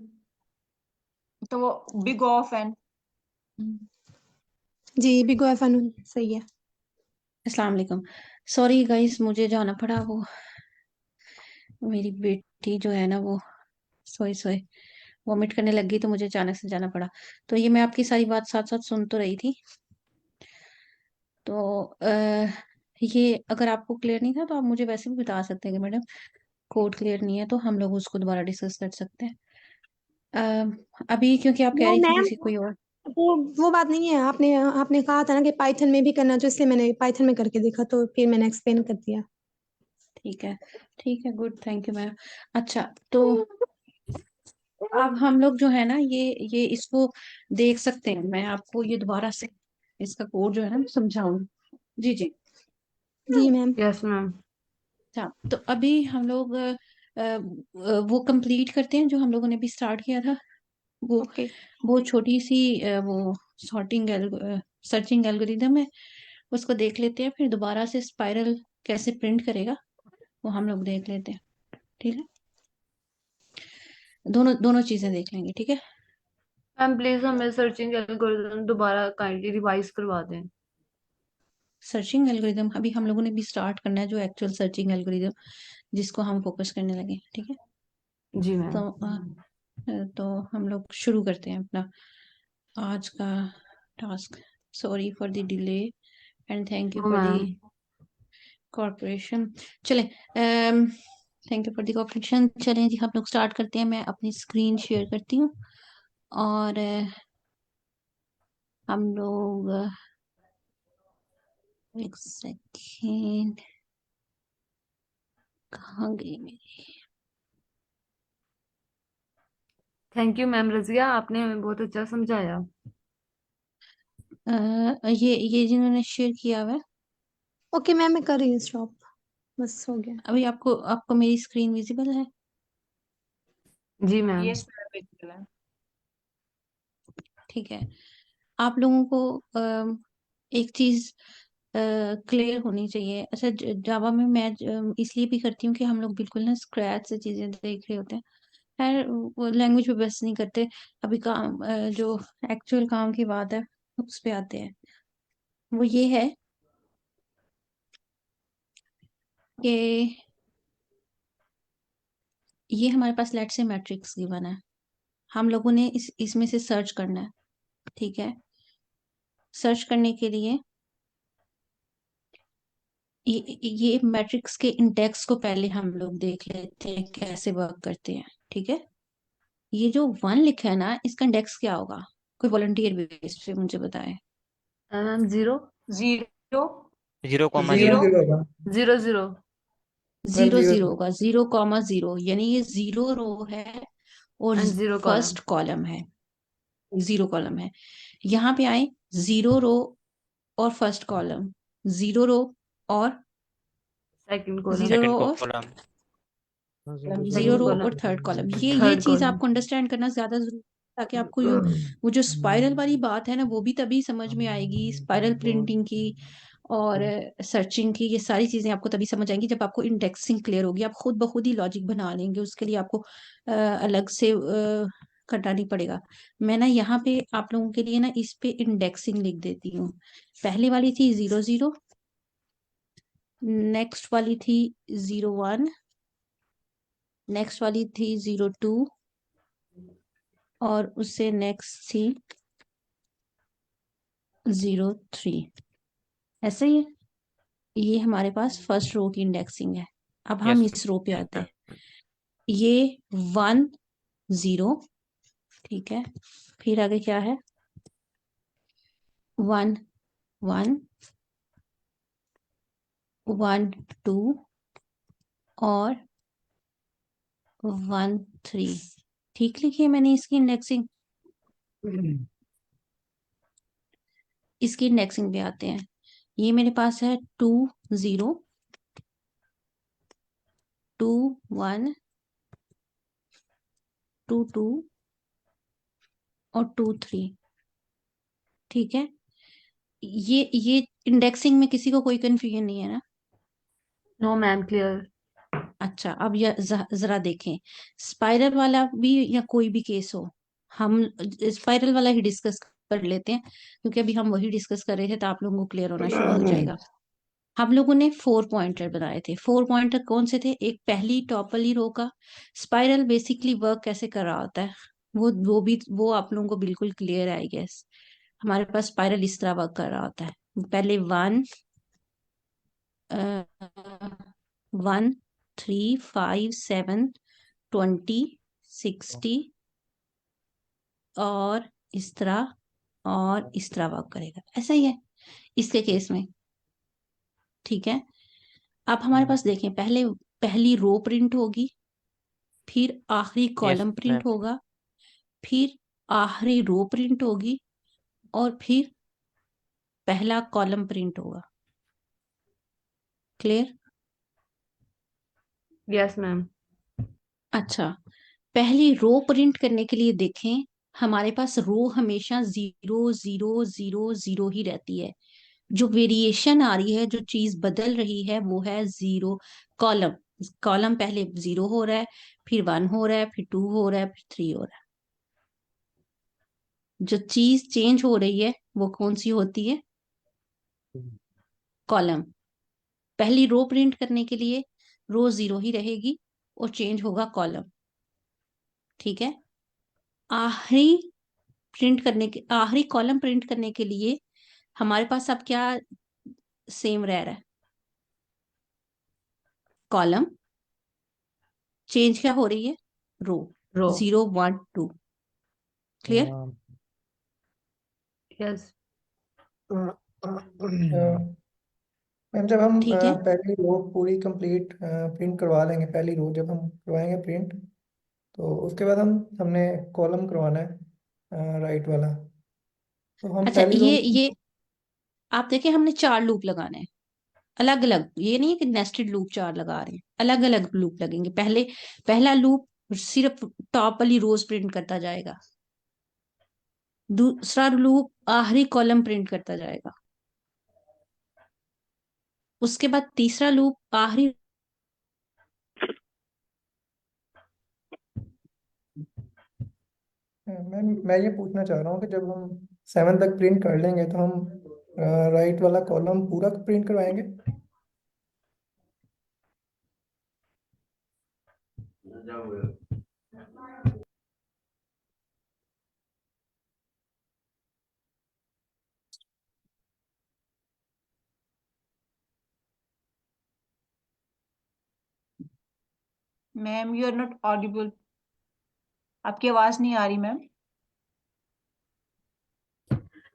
तो वो बिग ऑफ एन। जी बिग ओ एफ एन सही है। अस्सलाम वालेकुम। सॉरी गाइस, मुझे जाना पड़ा। वो मेरी बेटी जो है ना, वो सोए सोए वॉमिट करने लग गई, तो मुझे अचानक से जाना पड़ा। तो ये मैं आपकी सारी बात साथ साथ सुन तो रही थी। तो ये अगर आपको क्लियर नहीं था तो आप मुझे वैसे भी बता सकते हैं कि मैडम कोड क्लियर नहीं है, तो हम लोग उसको दोबारा डिस्कस कर सकते हैं। अभी क्योंकि आप कह वो रही थी मैम किसी कोई और। वो बात नहीं है। आपने आपने कहा था ना कि पाइथन में भी करना, तो इसलिए मैंने पाइथन में करके देखा, तो फिर मैंने एक्सप्लेन कर दिया। ठीक है, ठीक है, गुड, थैंक यू मैम। अच्छा, तो अब हम लोग जो है ना, ये इसको देख सकते हैं। मैं आपको ये दोबारा से इसका कोड जो है ना मैं समझाऊंगी। जी जी। जी मैम। Yes ma'am. अच्छा, तो अभी हम लोग वो कंप्लीट करते हैं जो हम लोगों ने भी स्टार्ट किया था। वो ओके वो छोटी सी वो सॉर्टिंग सर्चिंग एल्गोरिदम है, उसको देख लेते हैं। फिर दोबारा से स्पाइरल कैसे प्रिंट करेगा वो हम लोग देख लेते हैं। ठीक है, दोनों दोनों चीजें देख लेंगे। ठीक है, मैम प्लीज हमें सर्चिंग एल्गोरिथम दोबारा काइंडली रिवाइज करवा दें। सर्चिंग एल्गोरिदम अभी हम लोगों ने भी स्टार्ट करना है, जो एक्चुअल सर्चिंग एल्गोरिदम जिसको हम फोकस करने लगे। ठीक है, जी तो मैम। तो हम लोग शुरू करते हैं अपना आज का task. Sorry for the delay and thank you no for the ma'am. Corporation. चले, thank you for the corporation. चलें जी, हम लोग स्टार्ट करते हैं। मैं अपनी स्क्रीन शेयर करती हूँ और हम लोग एक सेकेंड, कहाँ गई मेरी। थैंक यू मैम रजिया, आपने हमें बहुत अच्छा समझाया। ये जिन्होंने शेयर किया हुआ है, ओके मैम, मैं कर रही हूँ स्टॉप, बस हो गया। अभी आपको आपको मेरी स्क्रीन विजिबल है? जी मैम। Yes ma'am. ठीक है, आप लोगों को एक चीज क्लियर होनी चाहिए। अच्छा, जावा में मैं इसलिए भी करती हूँ कि हम लोग बिल्कुल ना स्क्रैच से चीजें देख रहे होते हैं। खैर, लैंग्वेज पे बस नहीं करते। अभी काम जो एक्चुअल काम की बात है उस पे आते हैं। वो ये है कि ये हमारे पास लेट से मैट्रिक्स गिवन है, हम लोगों ने इसमें से सर्च करना है। ठीक है, सर्च करने के लिए ये मैट्रिक्स के इंडेक्स को पहले हम लोग देख लेते हैं कैसे वर्क करते हैं। ठीक है, ये जो 1 लिखा है ना, इसका इंडेक्स क्या होगा? कोई वॉलंटियर बेस पे मुझे बताए। Ma'am zero. Zero. 0,0 zero zero. Zero होगा zero zero. Ma'am. Zero zero zero होगा, 0,0, यानी ये 0 रो है और and zero column. First column है। 0 कॉलम है। यहाँ पे आए, 0 रो और फर्स्ट कॉलम, 0 रो और सेकंड कॉलम। 0 रो सेकंड और column. Zero second row column. और थर्ड कॉलम। ये थर्ड चीज कॉलम। आपको अंडरस्टैंड करना ज्यादा जरूरी है, ताकि आपको वो जो स्पाइरल वाली बात है ना, वो भी तभी समझ में आएगी। स्पाइरल प्रिंटिंग की और सर्चिंग की, ये सारी चीजें आपको तभी समझ आएंगी जब आपको इंडेक्सिंग क्लियर होगी। आप खुद ब खुद ही लॉजिक बना लेंगे, उसके लिए आपको अलग से करना नहीं पड़ेगा। मैं ना यहाँ पे आप लोगों के लिए ना इस पे इंडेक्सिंग लिख देती हूँ। पहले वाली थी 0,0, नेक्स्ट वाली थी 0,1, नेक्स्ट वाली थी 0,2 और उससे नेक्स्ट थी 0,3। ऐसे ही है। ये हमारे पास फर्स्ट रो की इंडेक्सिंग है। अब हम यस। इस रो पे आते हैं। ये 1 0, ठीक है। फिर आगे क्या है? 1 1 1 2 और 1 3 ठीक लिखी है मैंने इसकी इंडेक्सिंग। इसकी इंडेक्सिंग पे आते हैं। ये मेरे पास है 2 0 2 1 2 2 और 2 3। ठीक है, ये इंडेक्सिंग में किसी को कोई कंफ्यूजन नहीं है ना? No ma'am, clear. अच्छा, अब जरा देखें, स्पाइरल वाला भी या कोई भी केस हो, हम स्पाइरल वाला ही डिस्कस कर लेते हैं, क्योंकि अभी हम वही डिस्कस कर रहे थे तो आप लोगों को क्लियर होना शुरू हो जाएगा। हम लोगों ने 4 पॉइंटर बनाए थे। 4 पॉइंटर कौन से थे? एक पहली टॉप वाली रो का स्पाइरल बेसिकली वर्क कैसे कर रहा होता है, वो आप लोगों को बिल्कुल क्लियर है आई गेस। हमारे पास स्पाइरल इस तरह वर्क कर रहा होता है। पहले 1 3 5 7 20 60 और इस तरह और इस तरह वर्क करेगा, ऐसा ही है इसके केस में। ठीक है, अब हमारे पास देखें, पहले पहली रो प्रिंट होगी, फिर आखिरी यस कॉलम मैम। प्रिंट होगा, फिर आखिरी रो प्रिंट होगी और फिर पहला कॉलम प्रिंट होगा। क्लियर? Yes ma'am. अच्छा, पहली रो प्रिंट करने के लिए देखें, हमारे पास रो हमेशा 0 0 0 0 ही रहती है। जो वेरिएशन आ रही है, जो चीज बदल रही है, वो है 0 कॉलम। कॉलम पहले 0 हो रहा है, फिर 1 हो रहा है, फिर 2 हो रहा है, फिर 3 हो रहा है। जो चीज चेंज हो रही है वो कौन सी होती है? कॉलम। पहली रो प्रिंट करने के लिए रो 0 ही रहेगी और चेंज होगा कॉलम। ठीक है, आखिरी आखिरी कॉलम प्रिंट करने के लिए हमारे पास अब क्या सेम रह रहा है? कॉलम। चेंज क्या हो रही है? रो। रो। 0 1 2। क्लियर? यस। मैम जब हम ठीक है, पहली रो पूरी कंप्लीट प्रिंट करवा लेंगे, पहली रो जब हम करवाएंगे प्रिंट, तो उसके बाद हमने कॉलम करवाना है राइट वाला, तो हम अच्छा, पहली रो ये आप देखिए, हमने 4 लूप लगाने हैं अलग अलग। ये नहीं है कि नेस्टेड लूप 4 लगा रहे हैं, अलग अलग लूप लगेंगे। पहला लूप सिर्फ टॉप वाली रोज प्रिंट करता जाएगा, दूसरा लूप आखिरी कॉलम प्रिंट करता जाएगा, उसके बाद तीसरा लूप आखिरी। मैं ये पूछना चाह रहा हूँ कि जब हम 7 तक प्रिंट कर लेंगे तो हम राइट वाला कॉलम पूरा प्रिंट करवाएंगे? Ma'am you are not audible, आपकी आवाज नहीं आ रही मैम।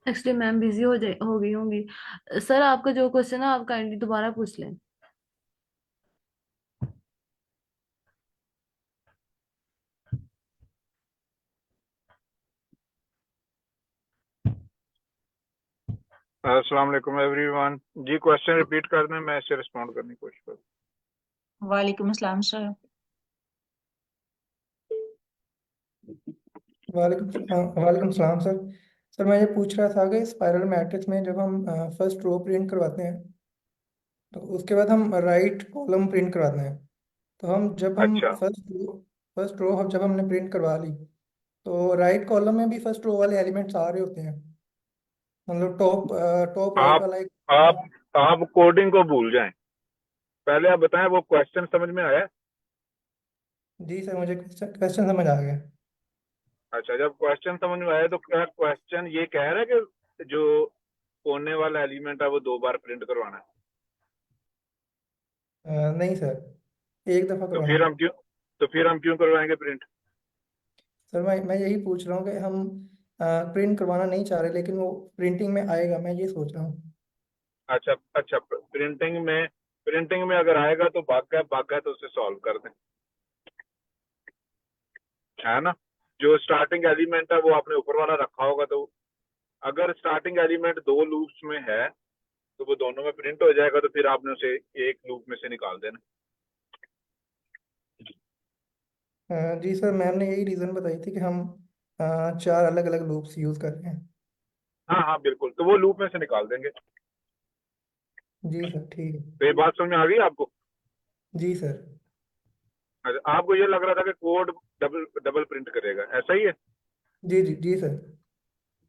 एक्चुअली मैम बिजी हो गई होंगी। सर आपका जो क्वेश्चन है आप काइंडली दोबारा पूछ लें। अस्सलाम वालेकुम एवरीवन। जी क्वेश्चन रिपीट कर दें, मैं इससे रिस्पॉन्ड करने की कोशिश करूँ। वालेकुम अस्सलाम सर। वालेकुम सलाम सर। सर मैं ये पूछ रहा था कि स्पाइरल मैट्रिक्स में जब हम फर्स्ट रो प्रिंट करवाते हैं, तो उसके बाद हम राइट कॉलम प्रिंट करवाते हैं, तो जब हम अच्छा, फर्स्ट रो जब हमने प्रिंट करवा ली, तो राइट कॉलम में भी फर्स्ट रो वाले एलिमेंट्स आ रहे होते हैं, मतलब टॉप राइट आप वाला एक। आप आप कोडिंग को भूल जाएं, पहले आप बताएं वो क्वेश्चन समझ में आया। जी सर, मुझे क्वेश्चन समझ आ गया। अच्छा, जब क्वेश्चन समझ में आया तो क्या क्वेश्चन ये कह रहा है कि जो कोने वाला एलिमेंट है वो 2 बार प्रिंट करवाना है? नहीं सर, एक दफ़ा तो करवाना फिर है। हम क्यों तो फिर हम क्यों करवाएंगे प्रिंट? सर मैं यही पूछ रहा हूँ कि हम प्रिंट करवाना नहीं चाह रहे, लेकिन वो प्रिंटिंग में आएगा, मैं ये सोच रहा हूँ। अच्छा अच्छा, प्रिंटिंग में अगर आएगा तो भाग है तो उसे सॉल्व कर दें। है ना। जो स्टार्टिंग एलिमेंट है वो आपने ऊपर वाला रखा होगा, तो अगर स्टार्टिंग एलिमेंट 2 लूप्स में है तो वो दोनों में प्रिंट हो जाएगा, तो फिर आपने उसे एक लूप में से निकाल देना। जी सर, मैम ने यही रीज़न बताई थी कि हम 4 अलग अलग लूप्स यूज़ कर रहे हैं। हाँ हाँ बिल्कुल, तो वो लूप में से निकाल देंगे। जी सर, ठीक है। तो ये बात समझ में आ गई आपको? जी सर। अच्छा, आपको ये लग रहा था कि कोड डबल डबल प्रिंट करेगा, ऐसा ही है? जी जी जी सर।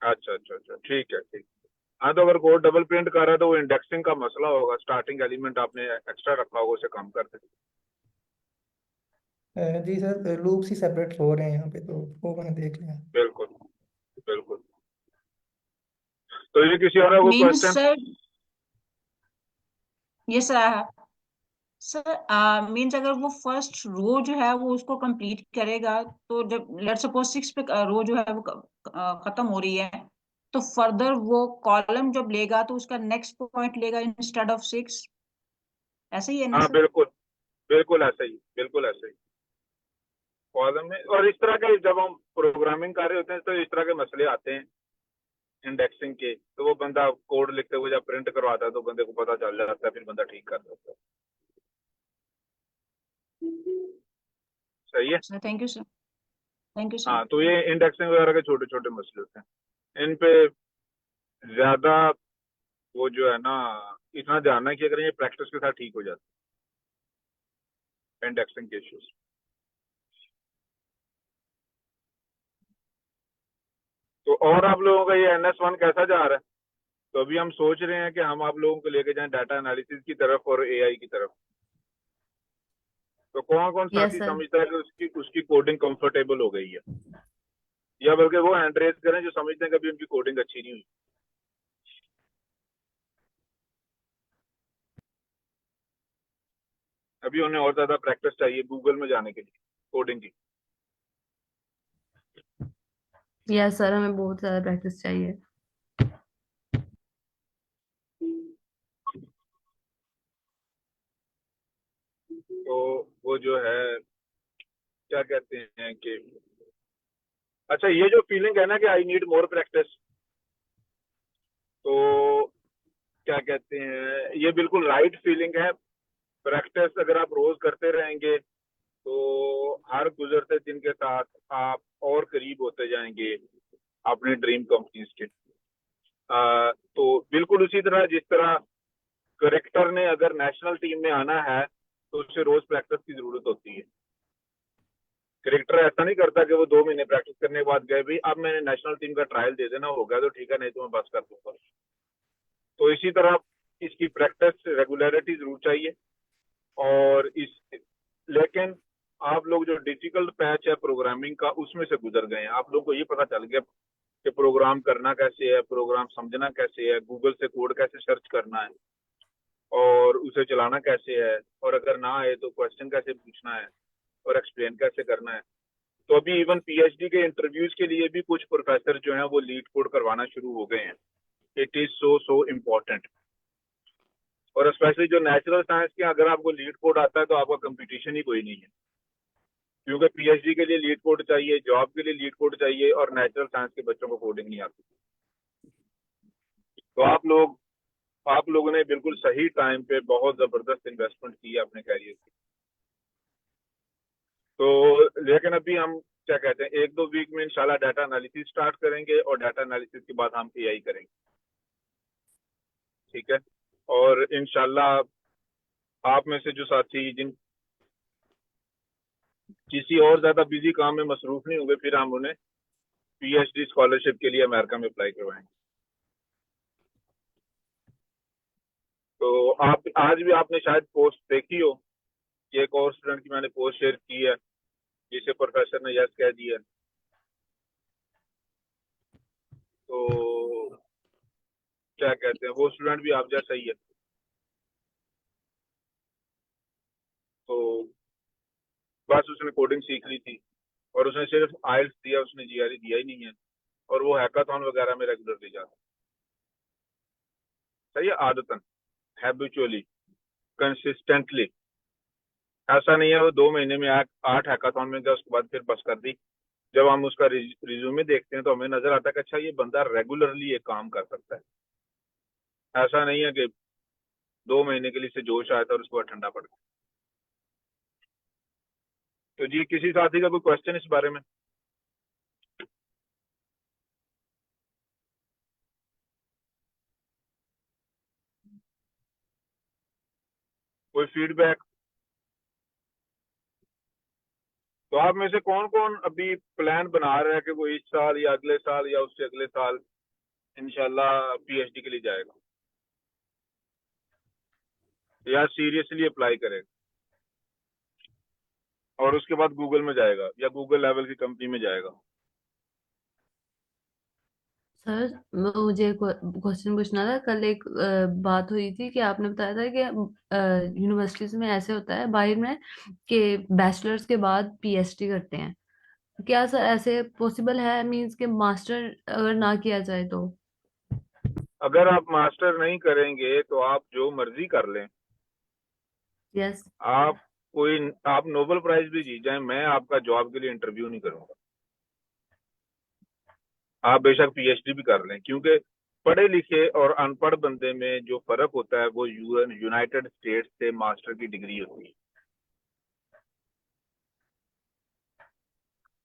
अच्छा अच्छा अच्छा, ठीक है ठीक। हाँ, तो अगर कोड डबल प्रिंट कर रहा है तो वो इंडेक्सिंग का मसला होगा, स्टार्टिंग एलिमेंट आपने एक्स्ट्रा रखा होगा, उसे कम कर दें। जी सर, लूप्स ही सेपरेट हो रहे हैं यहाँ पे, तो वो मैंने देख लिया। बिल्कुल बिल्कुल। तो ये किसी और को मीन्स क्वेश्चन? सर, ये सर सर मीन्स अगर वो फर्स्ट रो जो है वो उसको कंप्लीट करेगा, तो जब लेट्स सपोज 6 पे रो जो है वो खत्म हो रही है, तो फर्दर वो कॉलम जब लेगा तो उसका नेक्स्ट पॉइंट लेगा इंस्टेड ऑफ 6। ऐसे ही है ना हाँ सर? बिल्कुल बिल्कुल ऐसा ही, बिल्कुल ऐसा ही कॉलम में। और इस तरह के जब हम प्रोग्रामिंग कर रहे होते हैं तो इस तरह के मसले आते हैं इंडेक्सिंग के, तो वो बंदा कोड लिखते हुए जब प्रिंट करवाता है तो बंदे को पता चल जाता है, फिर बंदा ठीक कर देता है। सही है। Sir thank you sir, thank you sir. हाँ, तो ये इंडेक्सिंग वगैरह के छोटे छोटे मसले होते हैं, इन पे ज्यादा वो जो है ना, इतना ध्यान है कि अगर ये प्रैक्टिस के साथ ठीक हो जाता है इंडेक्सिंग के इश्यूज। तो और आप लोगों का ये NS1 कैसा जा रहा है? तो अभी हम सोच रहे हैं कि हम आप लोगों को लेके जाएं डाटा एनालिसिस की तरफ और AI की तरफ। तो कौन कौन यस साथी सर। समझता है कि उसकी उसकी कोडिंग कंफर्टेबल हो गई है, या बल्कि वो हैंड रेज करें जो समझते हैं कभी उनकी कोडिंग अच्छी नहीं हुई। अभी उन्हें और ज्यादा प्रैक्टिस चाहिए गूगल में जाने के लिए कोडिंग की। यस सर, हमें बहुत ज्यादा प्रैक्टिस चाहिए। तो वो जो है क्या कहते हैं कि, अच्छा, ये जो फीलिंग है ना कि आई नीड मोर प्रैक्टिस, तो क्या कहते हैं, ये बिल्कुल राइट फीलिंग है। प्रैक्टिस अगर आप रोज करते रहेंगे तो हर गुजरते दिन के साथ आप और करीब होते जाएंगे अपने ड्रीम कंपनीज के। तो बिल्कुल उसी तरह जिस तरह करेक्टर ने अगर नेशनल टीम में आना है तो उसे रोज प्रैक्टिस की जरूरत होती है। क्रिकेटर ऐसा नहीं करता कि वो 2 महीने प्रैक्टिस करने के बाद गए भाई अब मैंने नेशनल टीम का ट्रायल दे देना, हो गया तो ठीक है, नहीं तो मैं बस कर दूंगा। तो इसी तरह इसकी प्रैक्टिस रेगुलरिटी जरूर चाहिए। और इस लेकिन आप लोग जो डिफिकल्ट पैच है प्रोग्रामिंग का उसमें से गुजर गए हैं, आप लोगों को ये पता चल गया कि प्रोग्राम करना कैसे है, प्रोग्राम समझना कैसे है, गूगल से कोड कैसे सर्च करना है और उसे चलाना कैसे है, और अगर ना आए तो क्वेश्चन कैसे पूछना है और एक्सप्लेन कैसे करना है। तो अभी इवन PhD के इंटरव्यूज के लिए भी कुछ प्रोफेसर जो हैं वो लीड कोड करवाना शुरू हो गए हैं। It is so important. और स्पेशली जो नेचुरल साइंस के, अगर आपको लीड कोड आता है तो आपका कंपटीशन ही कोई नहीं है, क्योंकि PhD के लिए लीड कोड चाहिए, जॉब के लिए लीड कोड चाहिए, और नेचुरल साइंस के बच्चों को कोडिंग नहीं आती। तो आप लोगों ने बिल्कुल सही टाइम पे बहुत जबरदस्त इन्वेस्टमेंट की है अपने कैरियर की। तो लेकिन अभी हम क्या कहते हैं 1-2 वीक में इंशाल्लाह डाटा एनालिसिस स्टार्ट करेंगे और डाटा एनालिसिस के बाद हम AI करेंगे, ठीक है। और इंशाल्लाह आप में से जो साथी जिन किसी और ज्यादा बिजी काम में मसरूफ नहीं होंगे, फिर हम उन्हें PhD स्कॉलरशिप के लिए अमेरिका में अप्लाई करवाएंगे। तो आप आज भी आपने शायद पोस्ट देखी हो कि एक और स्टूडेंट की मैंने पोस्ट शेयर की है जिसे प्रोफेसर ने यस कह दिया। तो क्या कहते हैं वो स्टूडेंट भी आप जैसा ही है। तो बस उसने कोडिंग सीख ली थी और उसने सिर्फ IELTS दिया, उसने GRE दिया ही नहीं है, और वो हैकाथॉन वगैरह में रेगुलरली जाता है। सही है, आदतन, हैबिचुअली, कंसिस्टेंटली। ऐसा नहीं है वो 2 महीने में 8 हैकाथॉन में गया उसके बाद फिर बस कर दी, जब हम उसका रिज्यूमे देखते हैं तो हमें नजर आता है कि अच्छा ये बंदा रेगुलरली ये काम कर सकता है। ऐसा नहीं है कि 2 महीने के लिए से जोश आया था और उसके बाद ठंडा पड़ गया। तो जी किसी साथी का कोई क्वेश्चन इस बारे में? कोई फीडबैक? तो आप में से कौन कौन अभी प्लान बना रहा है कि वो इस साल या अगले साल या उससे अगले साल इंशाल्लाह पीएचडी के लिए जाएगा या सीरियसली अप्लाई करेगा और उसके बाद गूगल में जाएगा या गूगल लेवल की कंपनी में जाएगा? सर मुझे क्वेश्चन पूछना था। कल एक बात हुई थी कि आपने बताया था कि यूनिवर्सिटीज में ऐसे होता है बाहर में कि बैचलर्स के बाद पीएचडी करते हैं। क्या सर ऐसे पॉसिबल है, मींस के मास्टर अगर ना किया जाए तो? अगर आप मास्टर नहीं करेंगे तो आप जो मर्जी कर लें, यस। आप नोबेल प्राइज भी जीत जाएं, मैं आपका जॉब के लिए इंटरव्यू नहीं करूंगा। आप बेशक पीएचडी भी कर लें, क्योंकि पढ़े लिखे और अनपढ़ बंदे में जो फर्क होता है वो यूनाइटेड स्टेट्स से मास्टर की डिग्री होती है।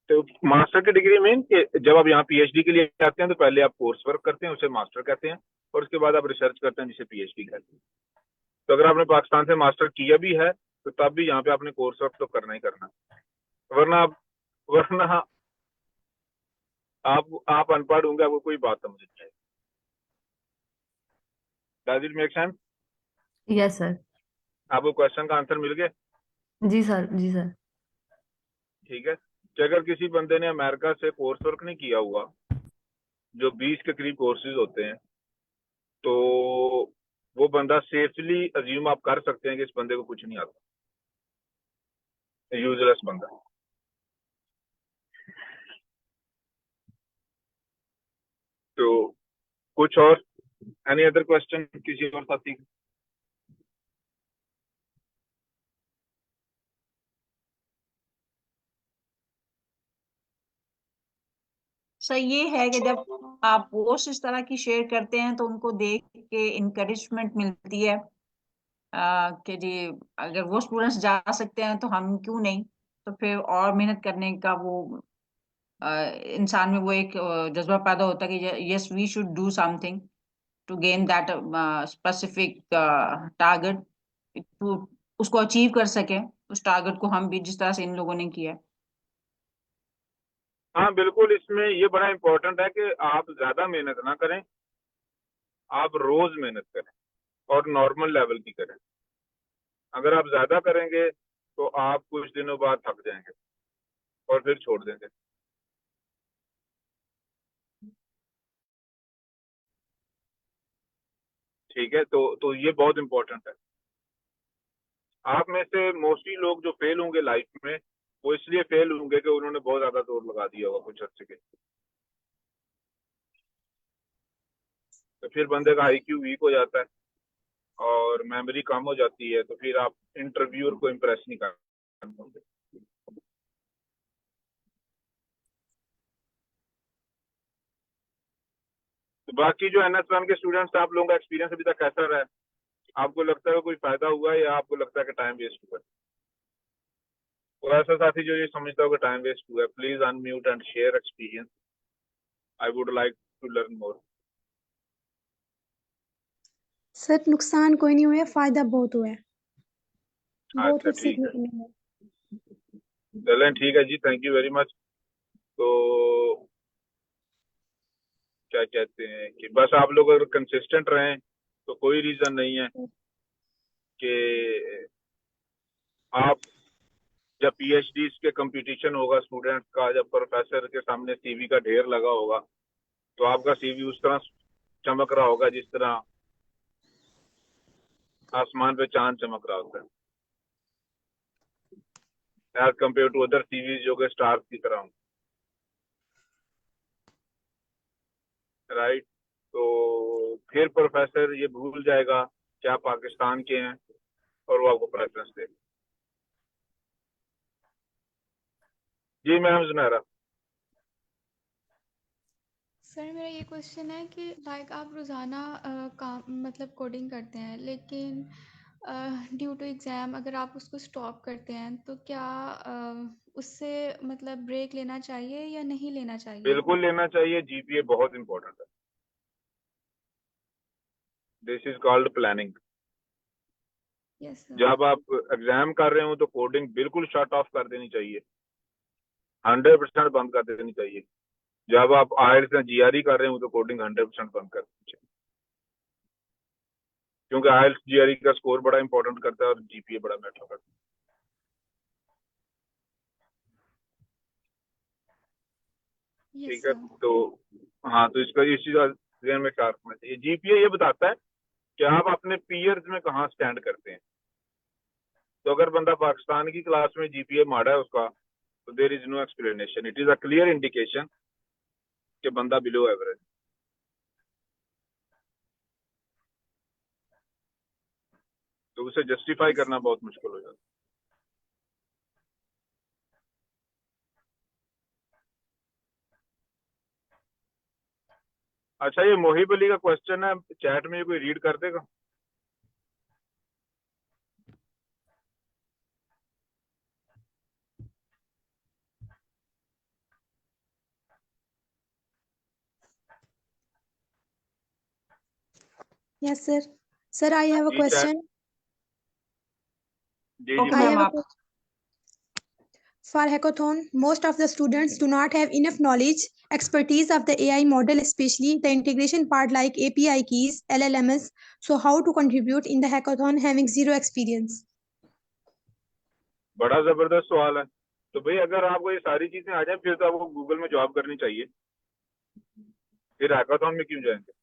तो मास्टर की डिग्री मीन कि जब आप यहाँ पीएचडी के लिए आते हैं तो पहले आप कोर्स वर्क करते हैं, उसे मास्टर कहते हैं, और उसके बाद आप रिसर्च करते हैं जिसे पीएचडी कहते हैं। तो अगर आपने पाकिस्तान से मास्टर किया भी है तो तब भी यहाँ पे आपने कोर्स वर्क तो करना ही करना, वरना आप अनपढ़ होंगे, आपको कोई बात समझ नहीं आएगी। Does it make sense? Yes sir. आपको क्वेश्चन का आंसर मिल गया? जी सर, जी सर। ठीक है। कि अगर किसी बंदे ने अमेरिका से कोर्स वर्क नहीं किया हुआ, जो 20 के करीब कोर्सेज होते हैं, तो वो बंदा सेफली अज्यूम आप कर सकते हैं कि इस बंदे को कुछ नहीं आता, यूजलेस बंदा। तो कुछ और एनी अदर क्वेश्चन किसी और साथी? सर ये है कि जब आप पोस्ट इस तरह की शेयर करते हैं तो उनको देख के इंकरेजमेंट मिलती है कि जी अगर वो स्टूडेंट्स जा सकते हैं तो हम क्यों नहीं। तो फिर और मेहनत करने का वो इंसान में वो एक जज्बा पैदा होता है कि yes we should do something to gain that specific target, to उसको अचीव कर सके उस टारगेट को, हम भी जिस तरह से इन लोगों ने किया। हाँ बिल्कुल, इसमें ये बड़ा इंपॉर्टेंट है कि आप ज्यादा मेहनत ना करें, आप रोज मेहनत करें और नॉर्मल लेवल की करें। अगर आप ज्यादा करेंगे तो आप कुछ दिनों बाद थक जाएंगे और फिर छोड़ देंगे। ठीक है, तो ये बहुत इंपॉर्टेंट है। आप में से मोस्टली लोग जो फेल होंगे लाइफ में, वो इसलिए फेल होंगे कि उन्होंने बहुत ज्यादा जोर लगा दिया होगा कुछ अर्से के, तो फिर बंदे का आईक्यू वीक हो जाता है और मेमोरी कम हो जाती है, तो फिर आप इंटरव्यूअर को इम्प्रेस नहीं कर पाते। तो बाकी जो NS1 के स्टूडेंट्स, आप लोगों का एक्सपीरियंस अभी तक कैसा रहा है? आपको लगता है कोई फायदा हुआ है या आपको लगता है कि टाइम वेस्ट हुआ है? और ऐसा साथी जो ये समझता हो कि टाइम वेस्ट हुआ है, please unmute and share experience. I would like to learn more. Sir नुकसान कोई नहीं हुआ है, फायदा बहुत हुआ है, बहुत अच्छा कुछ ठीक सीखने है, को मिला है। चलें ठीक है जी, थैंक यू वेरी मच। तो क्या कहते हैं कि बस आप लोग अगर कंसिस्टेंट रहें तो कोई रीजन नहीं है कि आप, जब पीएचडी के कंपटीशन होगा स्टूडेंट का, जब प्रोफेसर के सामने सीवी का ढेर लगा होगा, तो आपका सीवी उस तरह चमक रहा होगा जिस तरह आसमान पे चांद चमक रहा होता है, as compare to other CVs जो कि स्टार्स की तरह हों। राइट? तो फिर प्रोफेसर ये भूल जाएगा कि आप पाकिस्तान के हैं और वो आपको प्रेफरेंस देगा। जी मैम जुनैरा। सर मेरा ये क्वेश्चन है कि लाइक आप रोज़ाना काम मतलब कोडिंग करते हैं, लेकिन ड्यू टू एग्ज़ाम अगर आप उसको स्टॉप करते हैं तो क्या उससे मतलब ब्रेक लेना चाहिए या नहीं लेना चाहिए? बिल्कुल लेना चाहिए, जीपीए बहुत इंपॉर्टेंट है। This is called planning. Yes sir. जब आप एग्जाम कर रहे हो तो कोडिंग बिल्कुल शट ऑफ कर देनी चाहिए, 100% बंद कर देनी चाहिए। जब आप आईएलटीएस या जीआरई कर रहे हो तो कोडिंग 100% बंद कर देनी चाहिए, क्योंकि आईएलटीएस जीआरई का स्कोर बड़ा इंपॉर्टेंट करता है और जीपीए बड़ा मैटर करता है। यस ठीक है, सर। तो हाँ, तो इसका इस चीज ध्यान में ख्याल रखना चाहिए। जीपीए ये बताता है कि आप अपने पीयर्स में कहाँ स्टैंड करते हैं। तो अगर बंदा पाकिस्तान की क्लास में जीपीए माड़ा है उसका, तो there is no explanation, it is a clear indication कि बंदा बिलो एवरेज। तो उसे जस्टिफाई करना बहुत मुश्किल हो जाता है। अच्छा, ये मोहिब अली का क्वेश्चन है, चैट में कोई रीड कर देगा? Yes, sir. Sir, I have a जी चैट, question. जी okay I ma'am, have a आप question. For hackathon, most of the students do not have enough knowledge, expertise of the AI model, especially the integration part like API keys, LLMs. So how to contribute in the hackathon having zero experience? बड़ा जबरदस्त सवाल है। तो भाई अगर आपको ये सारी चीजें आ जाए फिर तो आपको गूगल में जॉब करनी चाहिए, फिर हैकाथॉन में क्यों जाएंगे?